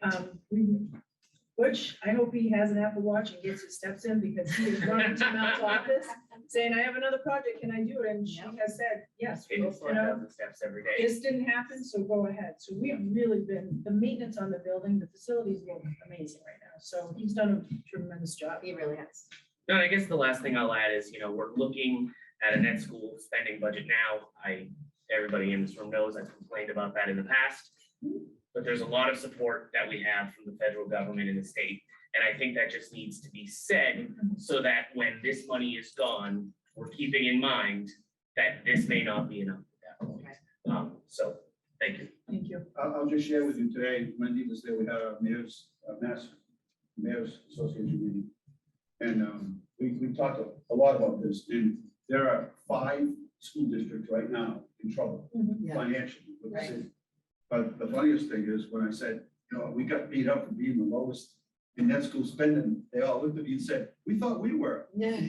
Butch, I hope he has an Apple Watch and gets his steps in, because he is running to Mel's office saying, I have another project, can I do it? And she has said, yes, you It's know, 4,000 steps every day. this didn't happen, so go ahead. So we've really been, the maintenance on the building, the facilities look amazing right now. So he's done a tremendous job. He really has. No, I guess the last thing I'll add is, you know, we're looking at a net school spending budget now. Everybody in this room knows I've complained about that in the past, but there's a lot of support that we have from the federal government and the state. And I think that just needs to be said, so that when this money is gone, we're keeping in mind that this may not be enough at that point. So thank you. Thank you. I'll just share with you today, Wendy was there, we had our mayor's association meeting. And we talked a lot about this, and there are 5 school districts right now in trouble financially with the city. But the funniest thing is when I said, you know, we got beat up for being the lowest in net school spending, they all looked at me and said, we thought we were. Yeah.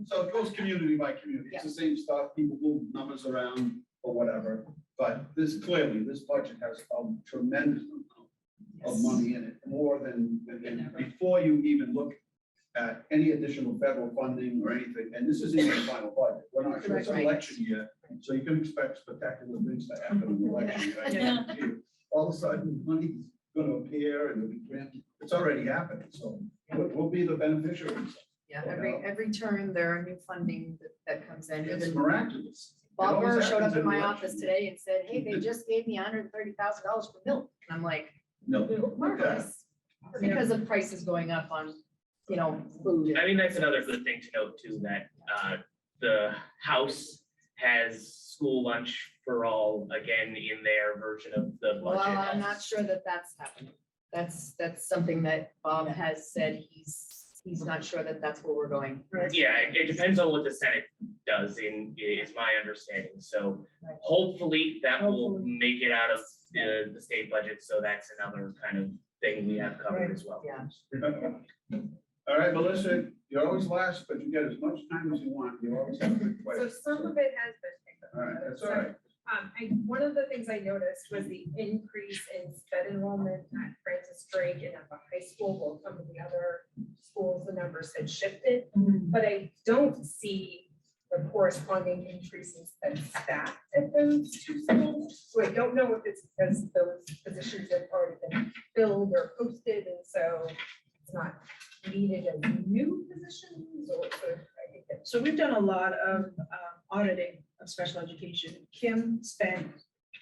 So it goes community by community. It's the same stuff, people move numbers around or whatever. But this budget has a tremendous amount of money in it, more than before you even look at any additional federal funding or anything. And this isn't even the final budget. We're not sure, it's an Right. election year, so you can expect spectacular things to happen in the election year. I guarantee you. All of a sudden, money's gonna appear and it'll be granted. It's already happened, so we'll be the beneficiaries. Yeah, every turn there are new funding that comes in. It's Even miraculous. Bob It always Burr showed up happens in my election office year. today and said, hey, they just gave me $130,000 for milk. And I'm like, No. marvelous. Because of prices going up on, food. I mean, that's another good thing to note too, that the House has school lunch for all again in their version of the Well, budget. I'm not sure that that's happening. That's something that Bob has said he's not sure that that's where we're going. Yeah, it depends on what the Senate does is my understanding. So Right. hopefully that will make it out of the state budget. So that's another kind of thing we have covered as well. Yeah. All right, Melissa, you're always last, but you get as much time as you want. You always have a good So question. some of it has been picked up. All right, that's all right. One of the things I noticed was the increase in sped enrollment at Francis Drake and at the high school, while some of the other schools, the numbers had shifted. But I don't see the corresponding increase in sped staff at those two schools. So I don't know if it's because those positions have already been filled or posted, and so it's not needed as new positions, or I think that. So we've done a lot of auditing of special education. Kim spent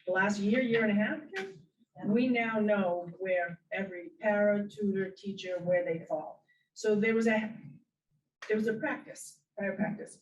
the last year and a half, Kim, and we now know where every para, tutor, teacher, where they fall. So there was a prior practice.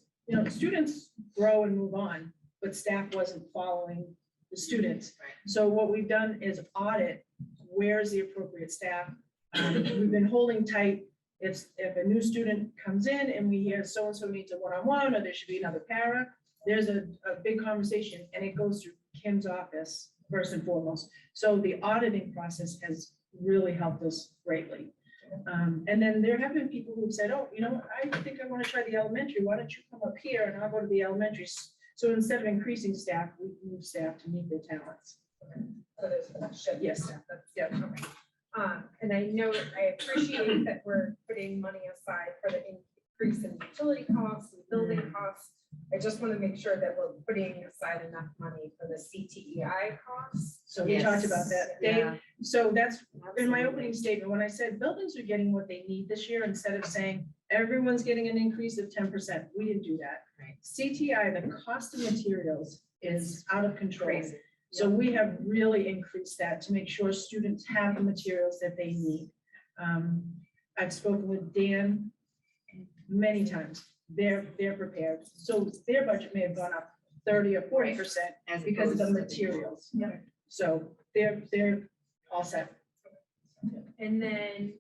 Students grow and move on, but staff wasn't following the students. So what we've done is audit, where's the appropriate staff? We've been holding tight. If a new student comes in and we hear so-and-so needs a one-on-one, or there should be another para, there's a big conversation, and it goes through Kim's office first and foremost. So the auditing process has really helped us greatly. And then there have been people who've said, oh, I think I want to try the elementary. Why don't you come up here and I'll go to the elementary? So instead of increasing staff, we move staff to meet their talents. So there's a shift. Yes. Yeah, okay. And I appreciate that we're putting money aside for the increase in utility costs and building costs. I just want to make sure that we're putting aside enough money for the CTEI costs. So we talked about that. Yeah. So that's in my opening statement, when I said buildings are getting what they need this year, instead of saying everyone's getting an increase of 10%, we didn't do that. Right. CTI, the cost of materials is out of control. Crazy. So we have really increased that to make sure students have the materials that they need. I've spoken with Dan many times. They're prepared. So their budget may have gone up 30 or 40% because of the materials. Yeah. So they're all set. And then,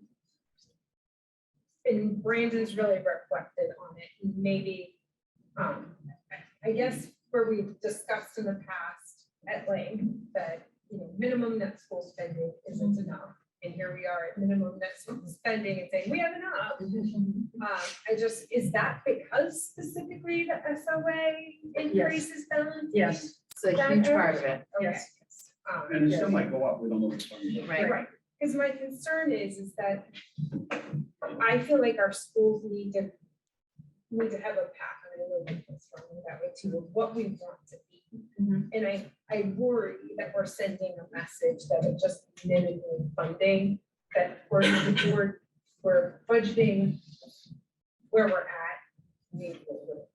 and Brandon's really reflected on it, maybe, I guess where we've discussed in the past at length that, minimum net school spending isn't enough. And here we are at minimum net school spending and saying, we have enough. Is that because specifically the SOA increases balance? Yes. It's a huge part of it. Okay. Yes. And it still might go up, we don't know what's funny. Right. Because my concern is that I feel like our schools need to have a path, and I know it's running that way too, of what we want to be. Mhm. And I worry that we're sending a message that it's just mimicking funding, that we're budgeting where we're at. Maybe a little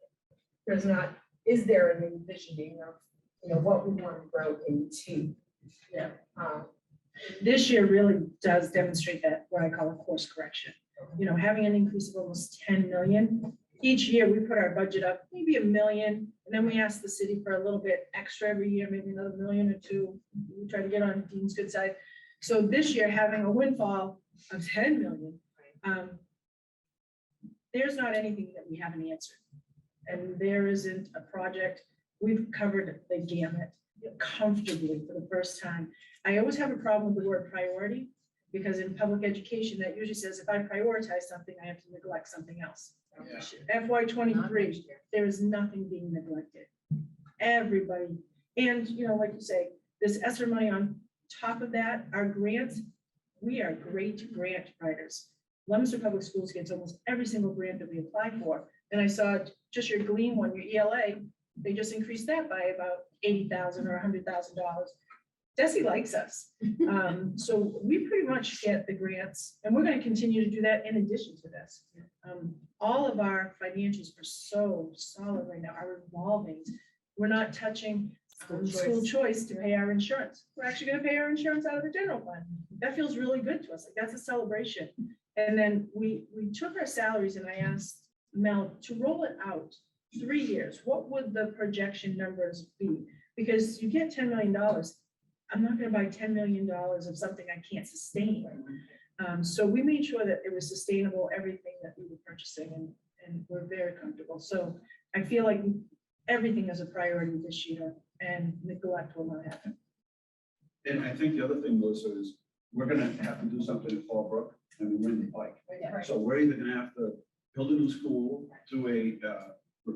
bit. Is there an envisioning of, what we want to grow into? Yeah. Um, This year really does demonstrate that, what I call a course correction. Having an increase of almost 10 million. Each year, we put our budget up maybe $1 million, and then we ask the city for a little bit extra every year, maybe another $1 million or $2 million. We try to get on Dean's good side. So this year, having a windfall of 10 million, there's not anything that we haven't answered. And there isn't a project. We've covered the gamut comfortably for the first time. I always have a problem with the word priority, Because in public education, that usually says if I prioritize something, I have to neglect something else. Yeah. FY Not '23, next year. there is nothing being neglected. Everybody, and like you say, this ESSER money on top of that, our grants, we are great grant writers. Leominster Public Schools gets almost every single grant that we apply for. And I saw just your Glean one, your ELA, they just increased that by about $80,000 or $100,000. Desi likes us. So we pretty much get the grants, and we're going to continue to do that in addition to this. All of our financials are so solid right now, our revolvings. We're not touching school choice to pay our insurance. We're actually going to pay our insurance out of the general fund. That feels really good to us. Like, that's a celebration. And then we took our salaries, and I asked Mel to roll it out 3 years. What would the projection numbers be? Because you get $10 million. I'm not going to buy $10 million of something I can't sustain. So we made sure that it was sustainable, everything that we were purchasing, and we're very comfortable. So I feel like everything is a priority this year, and neglect will not happen. And I think the other thing was, is we're gonna have to do something at Fallbrook and we're in the Pike. Yeah. So we're either gonna have to build a new school, do a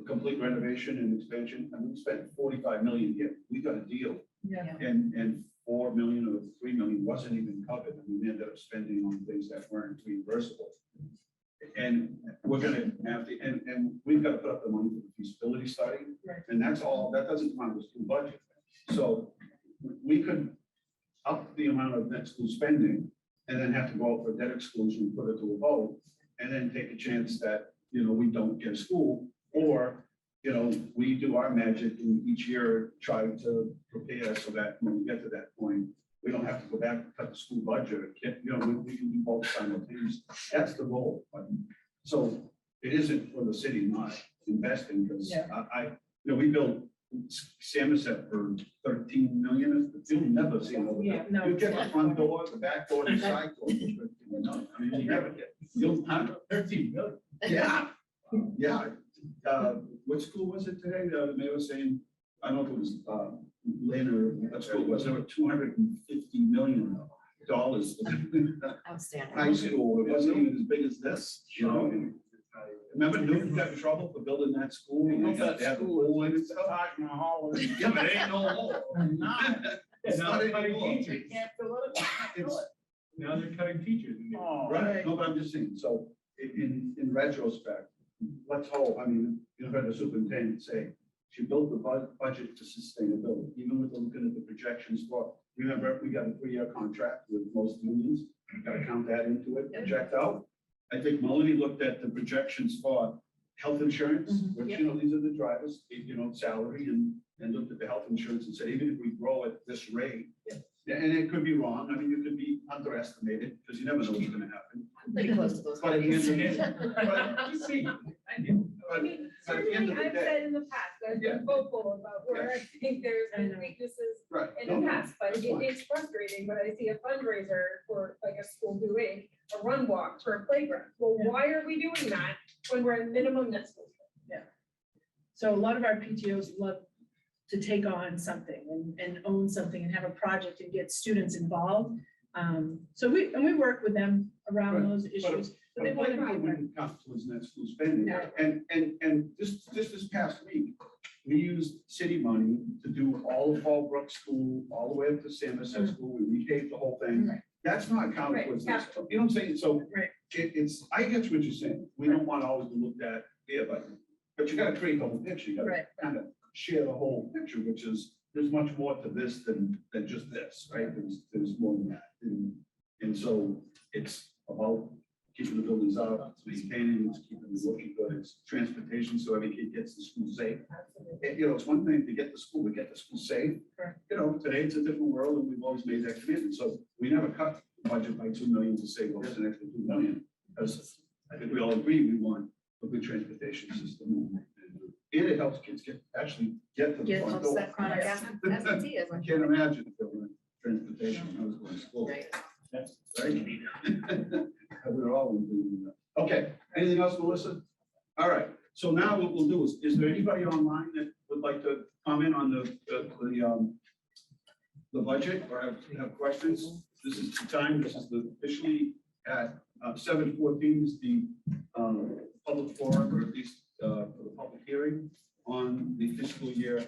complete renovation and expansion, and we spent 45 million here. We got a deal, Yeah. and 4 million or 3 million wasn't even covered. I mean, we ended up spending on things that weren't reimbursable. And we're gonna have to, and we've got to put up the money for the feasibility study. Right. And that's all, that doesn't come out of the school budget. So we could up the amount of net school spending and then have to go out for debt exclusion, put it to a vote, and then take a chance that, we don't get a school, or, we do our magic and each year try to prepare so that when we get to that point, we don't have to go back and cut the school budget. We can do both simultaneously. That's the goal. So it isn't for the city not investing, because we built Samoset for 13 million. You'll never see it over there. Yeah, no. You get the front door, the back door, and the side door. I mean, you never get, you'll have 13 million. Yeah, yeah. What school was it today? The mayor was saying, I don't know if it was later, what school it was, there were $250 million. Outstanding. High school, it wasn't even as big as this, Remember Newton got in trouble for building that school? And they got to have a pool in it. Yeah, but it ain't no more. It's Now not they're cutting anymore. teachers. It's- Now they're cutting teachers. Right, no, but I'm just saying, so in retrospect, let's hope, I mean, you heard the superintendent say, she built the budget to sustainability, even with looking at the projections for, remember, we got a 3-year contract with most unions, got to count that into it, project out. I think Melanie looked at the projections for health insurance, which, these are the drivers, salary, and looked at the health insurance and said, even if we grow at this rate, and it could be wrong, I mean, you could be underestimated, because you never know what's gonna happen. Pretty close to those. But at the end of the day, I mean, but at the end certainly of the I've day, said in the past, I've been vocal about where I think there's been weaknesses right. in no, the no, past, but that's fine. it's frustrating when I see a fundraiser for like a school doing a run walk for a playground. Well, why are we doing that when we're at minimum net school? So a lot of our PTOs love to take on something and own something and have a project and get students involved. So we work with them around Right. those issues. But they But want to playground be there. wouldn't count towards net school spending, No. and just this past week, we used city money to do all of Fallbrook School, all the way up to Samoset School, we repaved the whole thing. Right. That's not counted Right, towards yeah. this, you know what I'm saying, so Right. it's, I get what you're saying, we don't want always to look at, but you gotta create the whole picture, you gotta Right. kind of share the whole picture, which is, there's much more to this than just this, right, there's more than that, and so it's about keeping the buildings up, it's maintaining, it's keeping the looking good, it's transportation, so every kid gets to school safe. And, it's one thing to get to school, safe. Correct. Today it's a different world, and we've always made that commitment, so we never cut the budget by 2 million to say, well, there's an extra 2 million. Because I think we all agree we want a good transportation system. And it helps kids actually get to the front Helps door. that chronic absenteeism. I can't imagine if there were transportation when I was going to school. Right. Right? We were all doing that. Okay, anything else, Melissa? All right, so now what we'll do is there anybody online that would like to comment on the budget or have questions, this is the time. This is officially at 7:14 is the public forum, or at least for the public hearing on the fiscal year.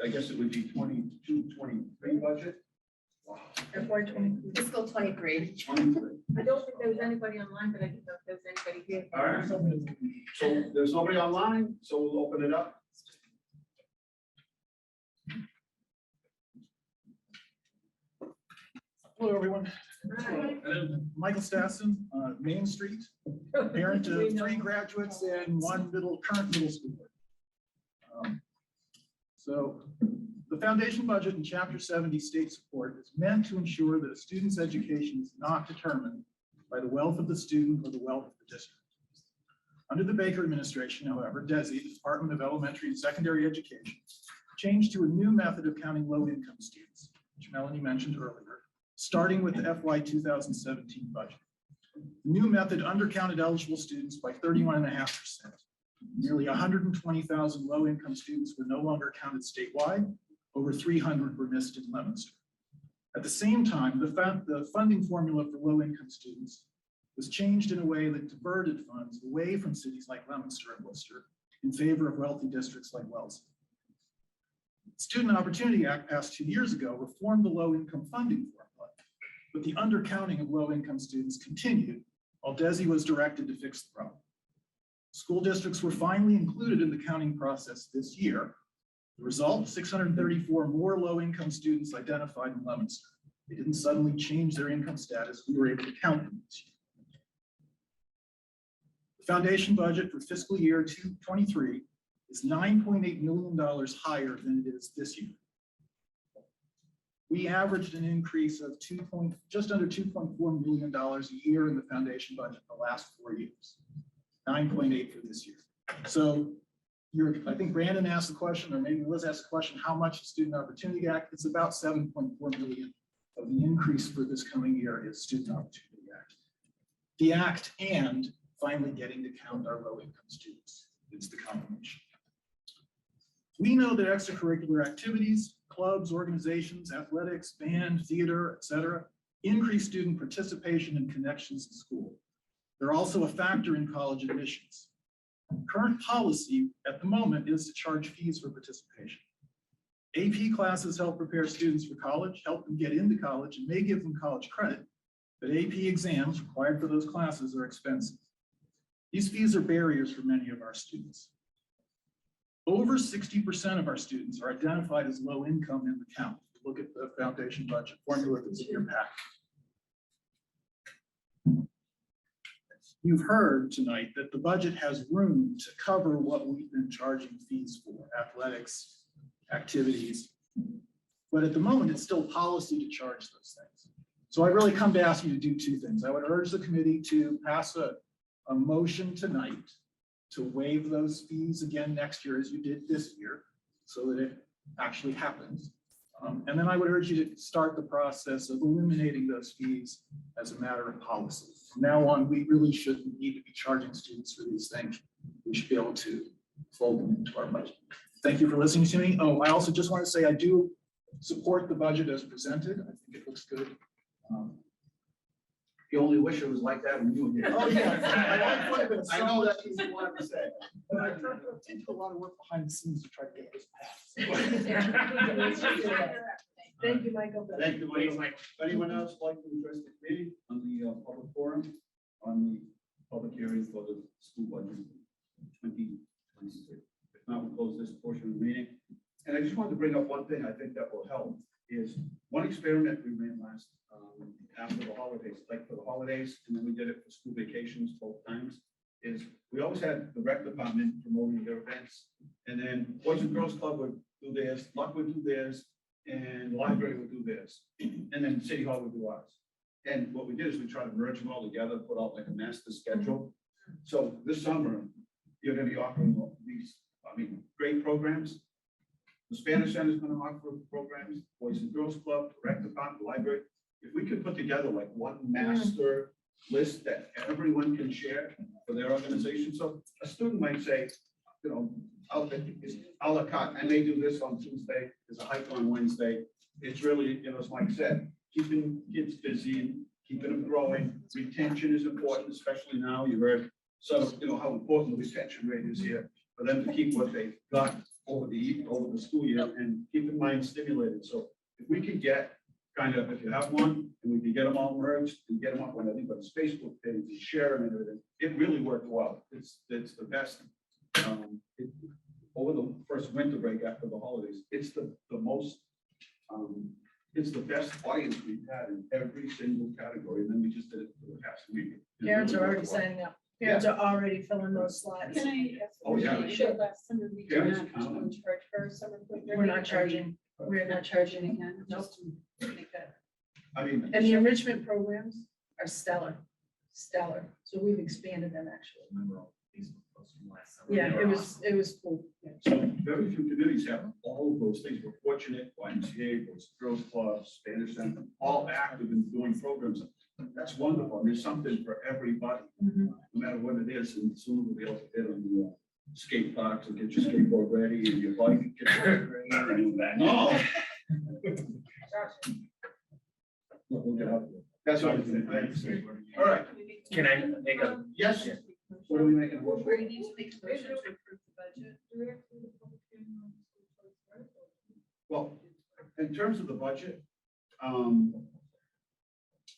I guess it would be 22-23 budget. Wow. FY 23. Fiscal 23. 23. I don't think there was anybody online, but I didn't know if there was anybody here. All right. So there's nobody online, so we'll open it up. Hello, everyone. Michael Stassen, Main Street, parent of 3 graduates and 1 current middle schooler. So the foundation budget in Chapter 70 state support is meant to ensure that a student's education is not determined by the wealth of the student or the wealth of the district. Under the Baker administration, however, DESE, the Department of Elementary and Secondary Education, changed to a new method of counting low-income students, which Melanie mentioned earlier, starting with the FY 2017 budget. The new method undercounted eligible students by 31.5%. Nearly 120,000 low-income students were no longer counted statewide. Over 300 were missed in Leominster. At the same time, the funding formula for low-income students was changed in a way that diverted funds away from cities like Leominster and Worcester in favor of wealthy districts like Wellesley. The Student Opportunity Act passed 2 years ago reformed the low-income funding formula, but the undercounting of low-income students continued while DESE was directed to fix the problem. School districts were finally included in the counting process this year. The result, 634 more low-income students identified in Leominster. They didn't suddenly change their income status. We were able to count them this year. The foundation budget for fiscal year 2023 is $9.8 million higher than it is this year. We averaged an increase of just under $2.4 million a year in the foundation budget the last 4 years. 9.8 for this year. So I think Brandon asked the question, or maybe Liz asked the question, how much is Student Opportunity Act? It's about 7.4 million of the increase for this coming year is Student Opportunity Act. The act and finally getting to count our low-income students. It's the combination. We know that extracurricular activities, clubs, organizations, athletics, band, theater, etc., increase student participation and connections to school. They're also a factor in college admissions. Current policy at the moment is to charge fees for participation. AP classes help prepare students for college, help them get into college, and may give them college credit, but AP exams required for those classes are expensive. These fees are barriers for many of our students. Over 60% of our students are identified as low income in the count. Look at the foundation budget formula that's in your pack. You've heard tonight that the budget has room to cover what we've been charging fees for, athletics, activities. But at the moment, it's still policy to charge those things. So I really come to ask you to do 2 things. I would urge the committee to pass a motion tonight to waive those fees again next year as you did this year, so that it actually happens. And then I would urge you to start the process of eliminating those fees as a matter of policy. From now on, we really shouldn't need to be charging students for these things. We should be able to fold them into our budget. Thank you for listening to me. Oh, I also just want to say I do support the budget as presented. I think it looks good. You only wish it was like that when you were here. Oh, yeah. I know that's what you wanted to say. But I did do a lot of work behind the scenes to try to get this passed. Thank you, Michael. Thank you, Mike. Anyone else like to address the committee on the public forum, on the public hearing for the school budget 2023? If not, we'll close this portion of the meeting. And I just wanted to bring up one thing I think that will help is one experiment we ran last after the holidays, like for the holidays, and then we did it for school vacations both times, is we always had the rec department promoting their events, and then Boys and Girls Club would do theirs, Luck would do theirs, and the library would do theirs, and then City Hall would do ours. And what we did is we tried to merge them all together, put out like a master schedule. So this summer, you're gonna be offering these, great programs. The Spanish Center is going to offer programs, Boys and Girls Club, Rec Department, Library. If we could put together like one master list that everyone can share for their organization. So a student might say, it's a la carte. I may do this on Tuesday, there's a hike on Wednesday, it's really, as Mike said, keeping kids busy, and keeping them growing. Retention is important, especially now. You heard sort of, how important the retention rate is here for them to keep what they've got over the school year and keep their mind stimulated. So if we can get if you have one, and we can get them all merged and get them up on anybody's Facebook page and share them and everything, it really worked well. It's the best. Over the first winter break after the holidays, it's the most, it's the best audience we've had in every single category. And then we just did it for the past week. Parents are already signing up. Parents are already filling those slots. Can I ask? Oh, yeah. Last summer, we did Parents not count. charge for summer. We're not charging. We're not charging. again. Nope. Just to make that- I mean, And the enrichment programs are stellar. So we've expanded them actually. Remember all these posts from last summer? Yeah, They were it was cool. so very few communities have all of those things. We're fortunate, YMCA, Boys and Girls Club, Spanish Center, all active in doing programs. That's wonderful. There's something for everybody, Mhm. no matter what it is. And soon we'll be able to get on the skate parks and get your skateboard ready and your bike. and get your bike ready and all that. No. We'll get up there. That's all. All right. Can I make a? Yes. What are we making? a motion for? We need to make a motion to approve the budget. Well, in terms of the budget,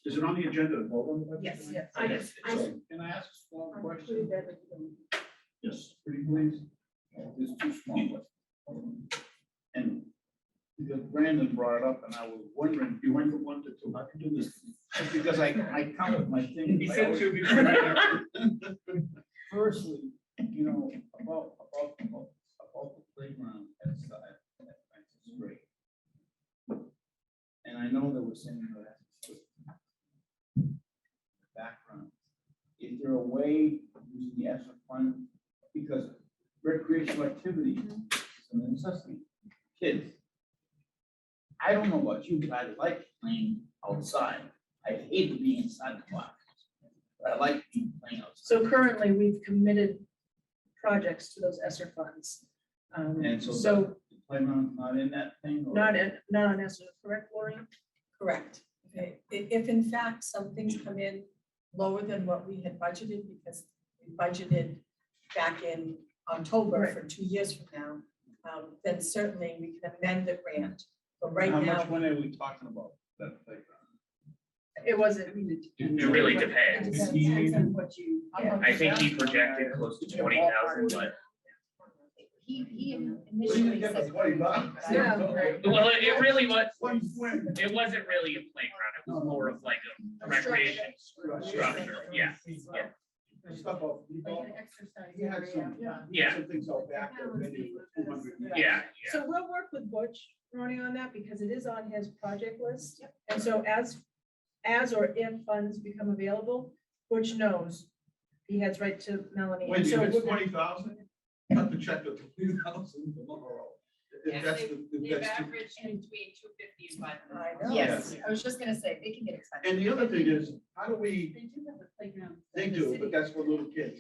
is it on the agenda to vote on the budget? Yes, yes. So, can I ask a small question? Yes, pretty please. There's two small ones. And because Brandon brought it up and I was wondering, You went from 1 to 2. I can do this. because I counted my things. He I said always- to before. Firstly, about the playground at Francis Gray. And I know that we're saying that background. Is there a way of using the ESSER fund? Because recreational activity is a necessity. Kids. I don't know about you, but I like playing outside. I hate to be inside the class. But I like playing outside. So currently, we've committed projects to those ESSER funds. And so So the playground's not in that thing? or- not on ESSER, correct, Lori? Correct. Okay. If in fact some things come in lower than what we had budgeted, because we budgeted back in October Right. for 2 years from now, then certainly we can amend the grant. But right How now, much money are we talking about? That playground? It wasn't, It really depends. Depends on what you. I think he projected close to 20,000, but He What are you initially gonna get said. for 20 bucks? Yeah. well, it really was. One swing. It wasn't really a playground. It was more of like a recreation structure. Yeah, yeah. Stuff up. He had some, Yeah. some things out back there, maybe for 200. Yeah, so we'll work with Butch, Ronnie, on that because it is on his project list. And so as or if funds become available, Butch knows. He heads right to Melanie. Wait, And so if it's we're gonna- 20,000, cut the check to 20,000 tomorrow. If that's the- if that's too- averaged between 250 and 500. I know. Yes, I was just gonna say, they can get excited. And the other thing is, how do we, They do have a playground. they do, but that's for little kids.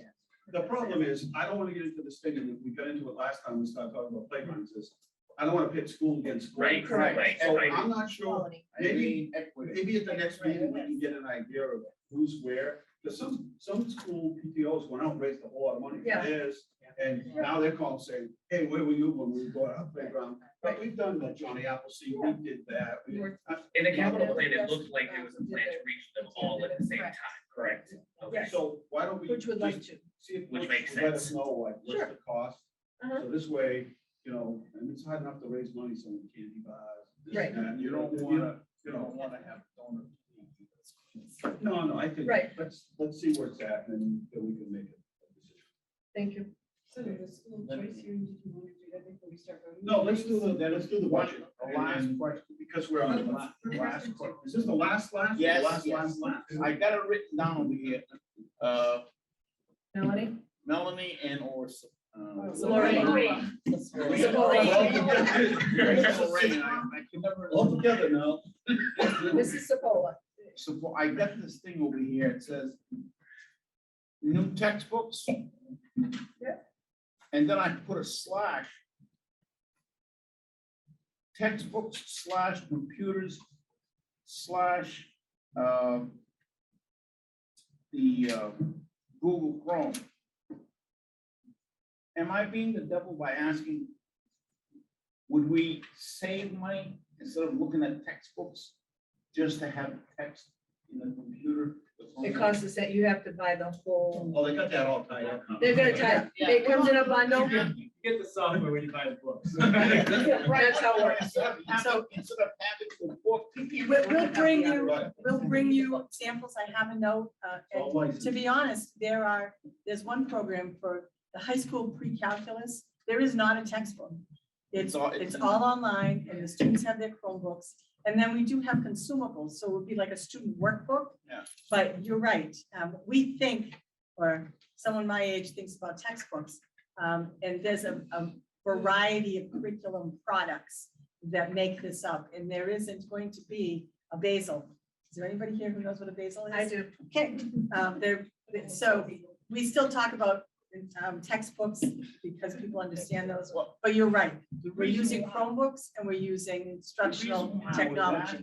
The problem is, I don't want to get into this thing, and we got into it last time we started talking about playgrounds, is I don't want to pit school against school. Right, right, So right. I'm not sure, Quality. maybe, Equity. maybe at the next meeting, we can get an idea of who's where. Because some school PTOs went out and raised a whole lot of money Yeah. for theirs, and now they're calling saying, hey, where were you when we bought our playground? But we've done that, Johnny Appleseed, we did that. In the capital plan, it looked like it was a plan to reach them all at the same time, correct? Okay. Yes. So why don't we? Butch would like just to. See if Which Butch makes will let us sense. know, like, what's Sure. the cost? Uh-huh. So this way, and it's hard enough to raise money, so we candy bars. this Right. and that, You don't wanna have donors. No, I think, Right. let's see where it's at, and then we can make a decision. Thank you. So the school choice hearing, did you want to do that before we start voting? No, let's do the budget. The last And question. because we're on the last question. Is this the last? Yes, Last. I got it written down over here. Melanie? Melanie and or. Lori. Lorraine. I can never. All together now. Mrs. Sepola. So I got this thing over here, it says new textbooks. Yeah. And then I put a slash textbooks slash computers slash the Google Chrome. Am I being the devil by asking, would we save money instead of looking at textbooks just to have text in the computer? Because it's that you have to buy the whole, Oh, they got that all tied up. they're gonna try, it comes in a bundle. You get the software when you buy the books. That's how it works. So instead of having the book. We'll bring you, Right. we'll bring you samples. I have a note. And All licensed. to be honest, there's one program for the high school pre-calculus. There is not a textbook. It's all online and the students have their Chromebooks. And then we do have consumables, so it would be like a student workbook. Yeah. But you're right. We think, or someone my age thinks about textbooks. And there's a variety of curriculum products that make this up. And there isn't going to be a basal. Is there anybody here who knows what a basal is? I do. Okay, so we still talk about textbooks because people understand those, but you're right. We're using Chromebooks and we're using instructional technology.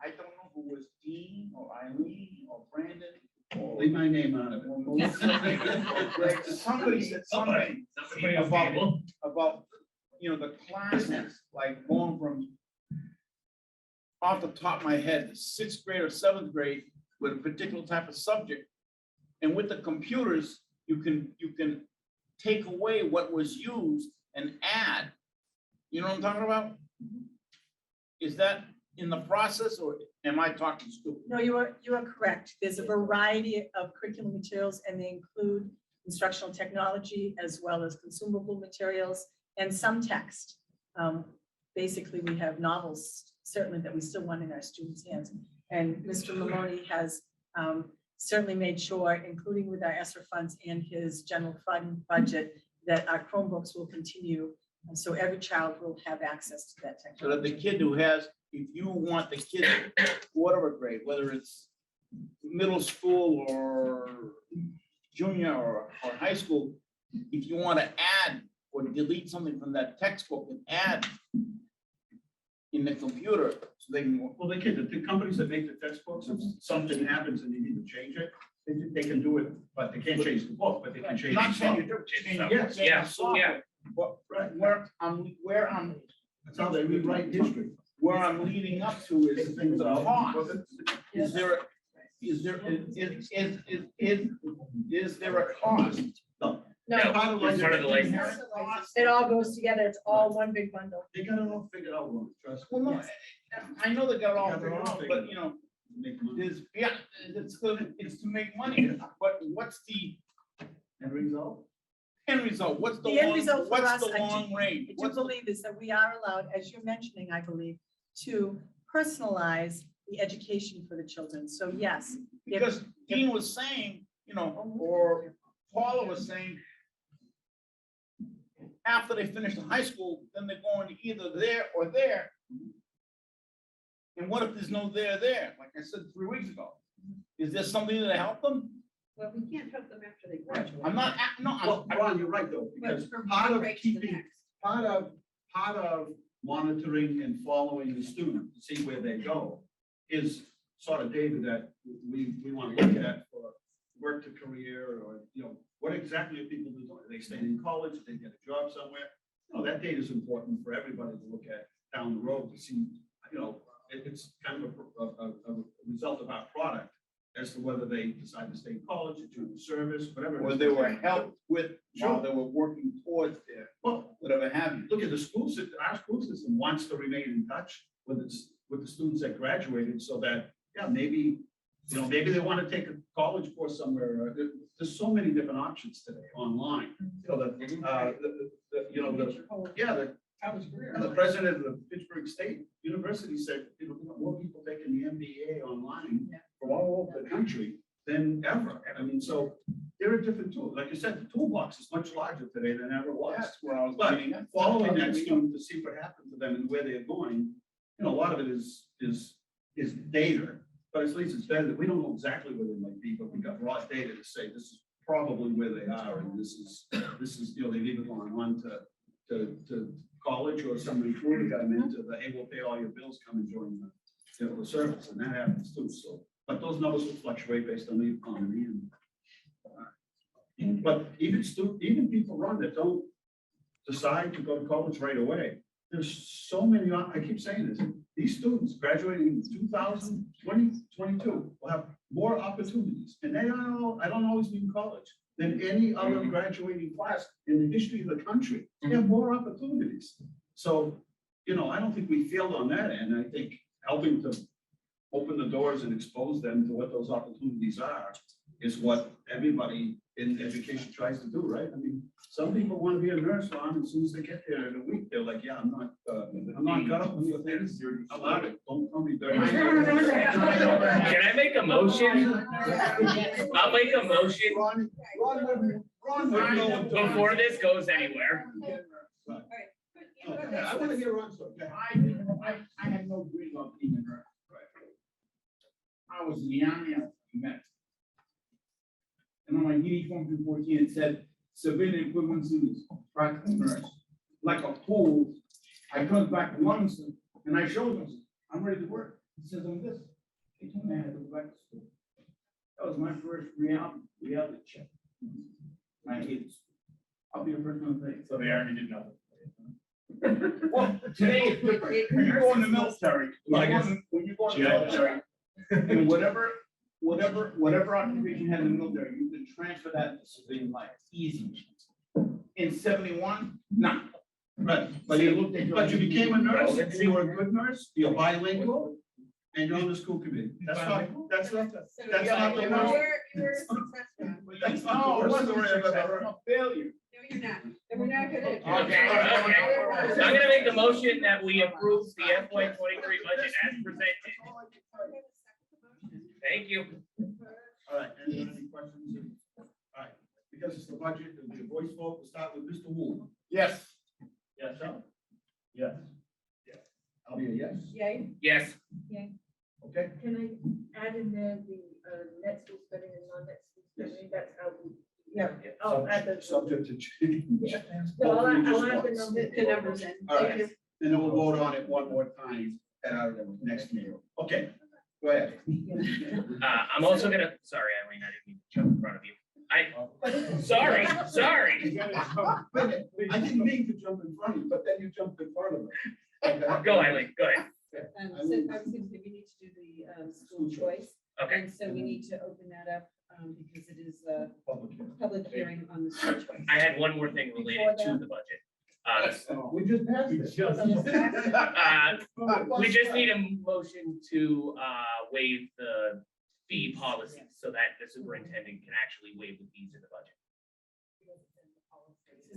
I don't know who was Dean or Eileen or Brandon. Or Leave my name out of it. somebody said something Somebody else table. about, the classes, like going from off the top of my head, 6th grade or 7th grade with a particular type of subject. And with the computers, you can take away what was used and add. You know what I'm talking about? Is that in the process or am I talking stupid? No, you are correct. There's a variety of curriculum materials and they include instructional technology as well as consumable materials and some text. Basically, we have novels, certainly that we still want in our students' hands. And Mr. Maloney has certainly made sure, including with our ESSER funds and his general fund budget, that our Chromebooks will continue. And so every child will have access to that technology. So that the kid who has, if you want the kid, whatever grade, whether it's middle school or junior or high school, if you want to add or delete something from that textbook and add in the computer, so they can. Well, the companies that make the textbooks, if something happens and you need to change it, they can do it, but they can't change the book, but they can change. Not the saying software. you do. Yes, Yeah. But where I'm that's how they rewrite history. where I'm leading up to is things that are lost. Is there a cost? No, It's part of the license. it all goes together. It's all one big bundle. They got it all figured out, Ron, trust me. Well, no, I know they got it all Yeah, they're figured all out, figured but Make money. it's to make money, but what's the End result? end result? What's the The end long, result for what's us, the long range? I do What's the- believe is that we are allowed, as you're mentioning, I believe, to personalize the education for the children. So yes, if- Because Dean was saying, or Paula was saying, after they finish the high school, then they're going to either there or there. And what if there's no there? Like I said 3 weeks ago, is there something to help them? Well, we can't help them after they graduate. I'm not, Well, Ron, you're right though, because part of keeping, part of monitoring and following the student to see where they go is sort of data that we want to look at for work to career or, what exactly are people doing? Are they staying in college? Did they get a job somewhere? That data is important for everybody to look at down the road to see, it's kind of a result of our product as to whether they decide to stay in college or join the service, whatever. it Or is. they were helped with while Sure. they were working towards their, Well, whatever have you. look at the school system, our school system wants to remain in touch with the students that graduated so that, maybe they want to take a college course somewhere. There's so many different options today online. The president of the Pittsburgh State University said, more people taking the MBA online from all over the country than ever. I mean, so there are different tools. Like you said, the toolbox is much larger today than ever was. That's where I was But getting at. following that student to see what happened to them and where they're going, a lot of it is data. But at least it's better that we don't know exactly where they might be, but we got raw data to say this is probably where they are, and this is, they've either gone on to college or some recruiter got them into the, hey, we'll pay all your bills, come and join the service, and that happens too, so. But those numbers will fluctuate based on the economy and. But even people run that don't decide to go to college right away. There's so many, I keep saying this, these students graduating in 2022 will have more opportunities, and I don't always mean college, than any other graduating class in the history of the country. They have more opportunities. So, I don't think we failed on that end. I think helping to open the doors and expose them to what those opportunities are is what everybody in education tries to do, right? I mean, some people want to be a nurse, and as soon as they get there in a week, they're like, yeah, I'm not cut up for things. I'm out of it. Don't call me dirty. Can I make a motion? I'll make a motion before this goes anywhere. I want to hear Ron's story. I had no dream of being a nurse. I was in the army, I was met. And on my uniform 214, it said civilian equivalent students, practical nurse. Like a fool, I come back to Leominster and I showed them, I'm ready to work. It says on this. They told me I had to go back to school. That was my first reality check. I hated school. I'll be the first one to say. So the army did nothing. Well, today it's different. When you go in the military, when you go in the military, and whatever occupation you had in the military, you can transfer that to civilian life, easy. In 71, nah. Right, but you became a nurse, and you were a good nurse, you're bilingual, and you're on the school committee. That's not the worst. That's not the worst story I've ever heard. Failure. No, you're not. And we're not gonna. Okay. I'm gonna make a motion that we approve the FY 23 budget as presented. Thank you. All right, any questions? All right, because it's the budget, it'll be a voice vote. We'll start with Mr. Wu. Yes. Yes, sir? Yes. Yes. I'll be a yes. Yay. Yes. Okay. Can I add in there the net school spending and non-net school spending? That's how we. Yeah. Oh, at the. Subject to change. No, I'll add The numbers in. All Thank right, you. and then we'll vote on it one more time at our next meeting. Okay, go ahead. I'm also gonna, sorry, Eileen, I didn't mean to jump in front of you. Sorry. I didn't mean to jump in front of you, but then you jumped in front of me. Okay. Go, Eileen, go ahead. So I was gonna say, we need to do the school choice. Okay. And so we need to open that up because it is a Public hearing. public hearing on the school choice. I had one more thing related to the budget. We just passed it. We just need a motion to waive the fee policy so that the superintendent can actually waive the fees in the budget.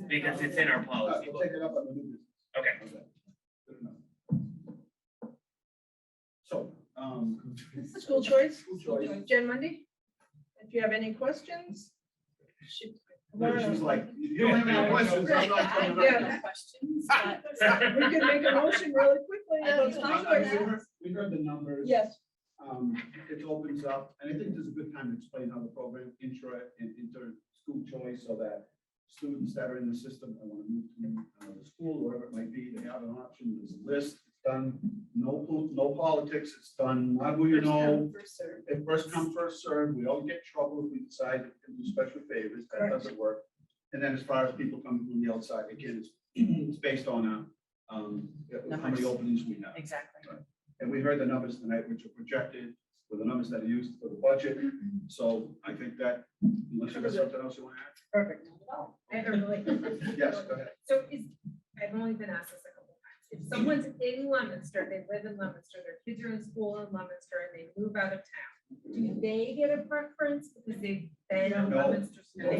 Because it's in our policy We'll book. take it up on the new business. Okay. Good enough. So, School choice, school choice. Jen Monday? If you have any questions? She's like, you don't have any questions. I'm not coming up. Yeah. Questions, We can make a motion really quickly. We heard the numbers. Yes. It opens up, and I think this is a good time to explain how the program inter school choice, so that students that are in the system and want to move to the school, wherever it might be, they have an option. There's a list. It's done. No politics. It's done. Not who you know. If first come, first served. We don't get in trouble if we decide to do special favors. That doesn't work. And then as far as people coming from the outside, again, it's based on how many openings we have. Exactly. Right. And we heard the numbers tonight, which are projected with the numbers that are used for the budget. So I think that, unless you have something else you want to add? Perfect. I have a really. Yes, go ahead. So I've only been asked this a couple times. If someone's in Leominster, they live in Leominster, their kids are in school in Leominster and they move out of town, do they get a preference because they've been in No. Leominster? School?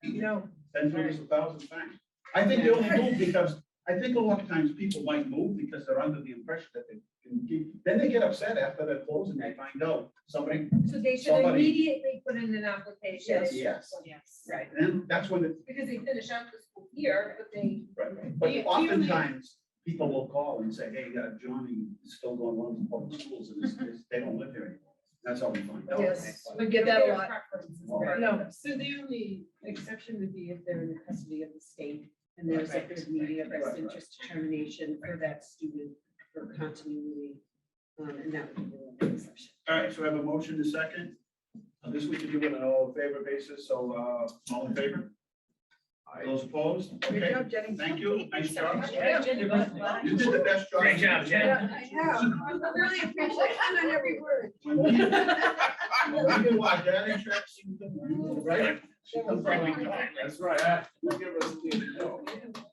No. Send through this 1,000 times. I think they only move because, I think a lot of times people might move because they're under the impression that they can keep, then they get upset after they're closed and they find out somebody. So they should Somebody- immediately put in an application. Yes. Yes. Right, And that's when it, because they finish out the school year, but they. right. But oftentimes, people will call and say, hey, Johnny is still going on to public schools and they don't live there anymore. That's how we find out. Yes, we get that a lot. Preference is Well, part of No. it. So the only exception would be if they're in the custody of the state And there's a good meeting of best interest determination for that student for continuity. And that would be the next section. All right, so I have a motion to second. This we can do it on an all in favor basis, so all in favor? Those opposed? Good Okay, job, Jenny. thank you, nice job. Yeah, Jenny, You did the best job. Great job, Jen. I have. I really appreciate it on every word. We can watch daddy checks, right? That's right. We'll give us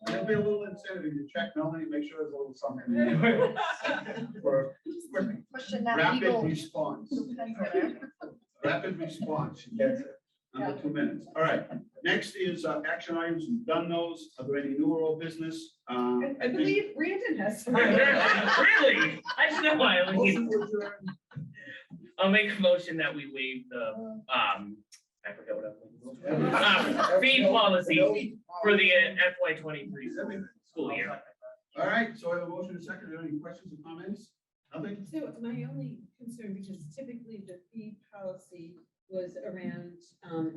There'll be a little incentive to check Melanie, make sure there's a little something in there for Question that rapid legal. response. Rapid response, she gets it, under 2 minutes. All right, next is action items, we've done those. Are there any new or old business? I believe Brandon has some. Really? I just know why. I'll make a motion that we waive the, I forget what I'm fee policy for the FY 23 school year. All right, so I have a motion and a second. Are there any questions or comments? Nothing? So my only concern, because typically the fee policy was around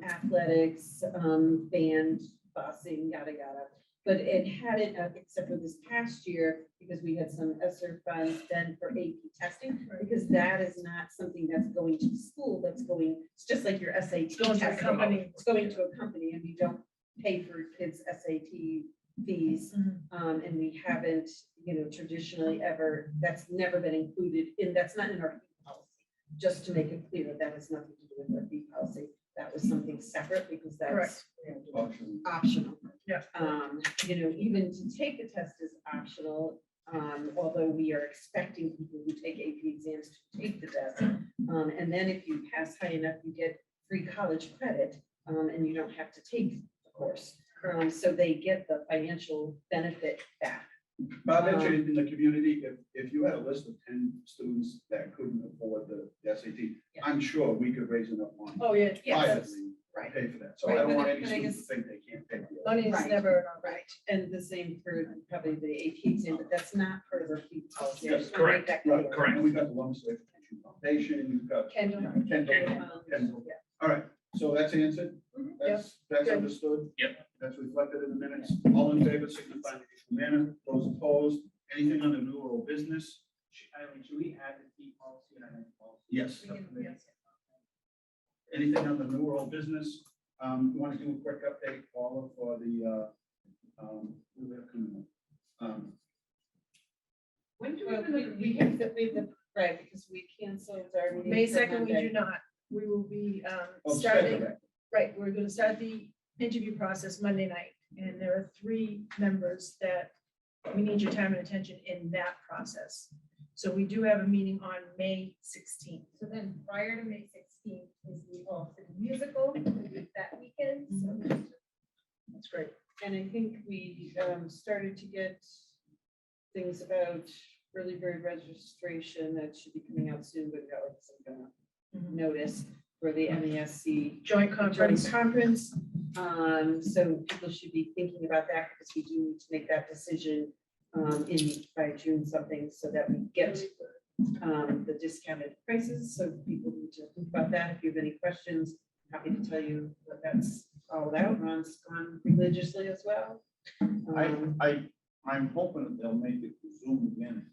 athletics, band, busing, yada, yada. But it hadn't, except for this past year, because we had some ESSER funds then for AP testing, because that is not something that's going to the school, that's going, it's just like your SAT. Going to a testing. company. It's going to a company, and we don't pay for kids' SAT fees. And we haven't, traditionally ever, that's never been included in, that's not in our fee policy. Just to make it clear, that has nothing to do with our fee policy. That was something separate because that's optional. Yeah. Even to take the test is optional, although we are expecting people who take AP exams to take the test. And then if you pass high enough, you get free college credit, and you don't have to take the course. So they get the financial benefit back. Bob mentioned in the community, if you had a list of 10 students that couldn't afford the SAT, I'm sure we could raise enough money. Oh, yeah, yes. Privately Right. pay for that. So Right, I don't but want I- any but I students to guess- think they can't pay for it. Money is Right. never, Right, and the same for probably the AP exam, but that's not part of our fee policy. I Yes, just wanna make correct. that Right, clear. correct. And we've got the Leominster Education Foundation, you've got. Kendall. Kendall. All right, so that's answered. That's Good. understood. Yep. That's reflected in the minutes. All in favor, signify in the usual manner. Those opposed, anything under new or old business? Should we add the fee policy in our next policy? Yes. Yes. Anything on the new or old business? You want to do a quick update, Paula, for the, who we have coming up? When do we have the, right, because we canceled our meeting. May for 2nd, we Monday. do not. We will be Oh, starting, schedule. right, we're going to start the interview process Monday night. And there are 3 members that we need your time and attention in that process. So we do have a meeting on May 16th. So then prior to May 16th is the All City Musical that weekend. So That's great. And I think we started to get things about early bird registration that should be coming out soon, but got like some kind of notice for the MESC Joint conference. conference. So people should be thinking about that because we do need to make that decision by June something so that we get the discounted prices. So people need to think about that. If you have any questions, happy to tell you what that's all about. Ron's gone religiously as well. I'm hoping that they'll make it Zoom again.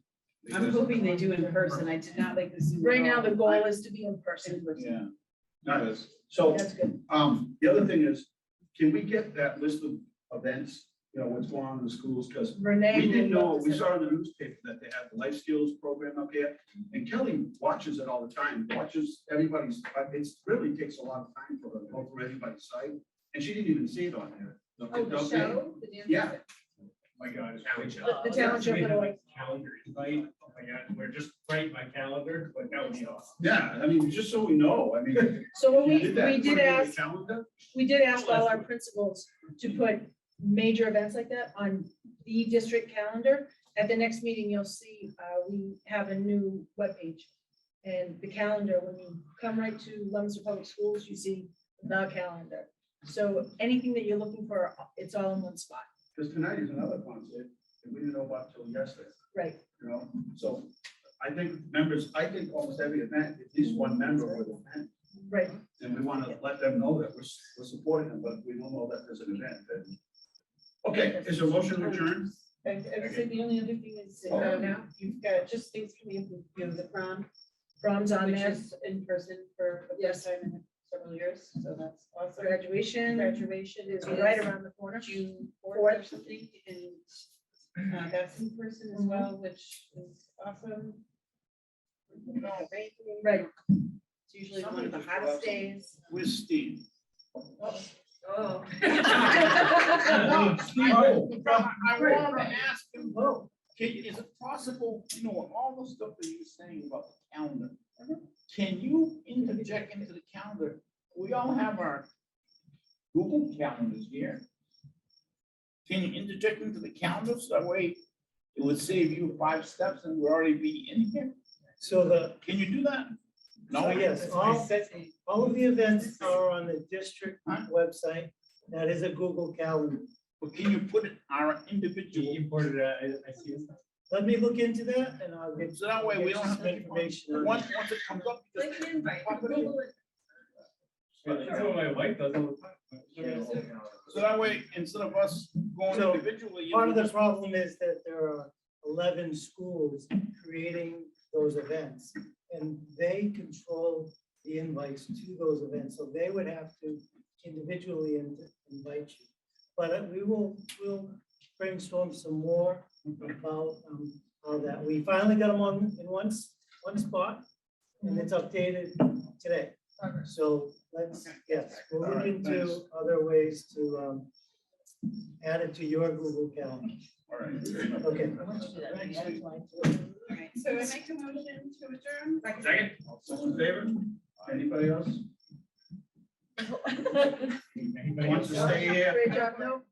I'm because- hoping they do in person. I did not like the Zoom. Right at now, all. the goal is to be in person. Yeah. Nice. So, That's good. the other thing is, can we get that list of events, what's going on in the schools? Because Renee. we didn't will know, love we to saw in the newspaper that they have the life skills program up here, and Kelly watches it all the time, watches everybody's, it really takes a lot of time for her to go through everybody's site, and she didn't even see it on there. Oh, the show? The dance Yeah. show? My God. it's Talent great. show. The talent show, We by the have way. a calendar invite. Oh my God, we're just writing my calendar, but that would be awesome. Yeah, I mean, just so we know, I mean. So what you we that, did put it on the ask, calendar? we did ask all our principals to put major events like that on the district calendar. At the next meeting, you'll see, we have a new webpage. And the calendar, when you come right to Leominster Public Schools, you see the calendar. So anything that you're looking for, it's all in one spot. Because tonight is another concert that we didn't know about till yesterday, Right. So I think almost every event, at least one member would attend. Right. And we want to let them know that we're supporting them, but we don't know that there's an event. And- Okay, Okay, is there a motion to adjourn? I would say the only other thing is, now? you've got just things coming up, you know, the prom, Prom's on which there, is in person for the first time in several years, so that's awesome. graduation Graduation is is right around the corner. June fourth or something, and that's in person as well, which is awesome. Right. It's usually one of the hottest days. Where's Steve? Oh. I wanted to ask him, is it possible, you know, all the stuff that you're saying about the calendar, can you interject into the calendar? We all have our Google calendars here. Can you interject into the calendar so that way it would save you 5 steps and we'd already be in here? So Can you do that? so No? yes, all of the events are on the district website. That is a Google Calendar. But can you put it our individual? You pointed it out, I see it. Let me look into that and I'll get. So that way we get don't you have some information. on Once, it. once it comes up. just Like an invite, pop it in. Google it. That's what my wife does all the time. So that way, instead of us going So, individually. you Part of the just- problem is that there are 11 schools creating those events. And they control the invites to those events, so they would have to individually invite you. But we'll brainstorm some more about how that, we finally got them on in one spot, and it's updated today. So let's, yes, we'll look into other ways to add it to your Google Calendar. All right. Okay. Thanks, Steve. All right, so I make a motion to adjourn. Second? All in favor? Anybody else? Anybody wants to stay here? Great job, no?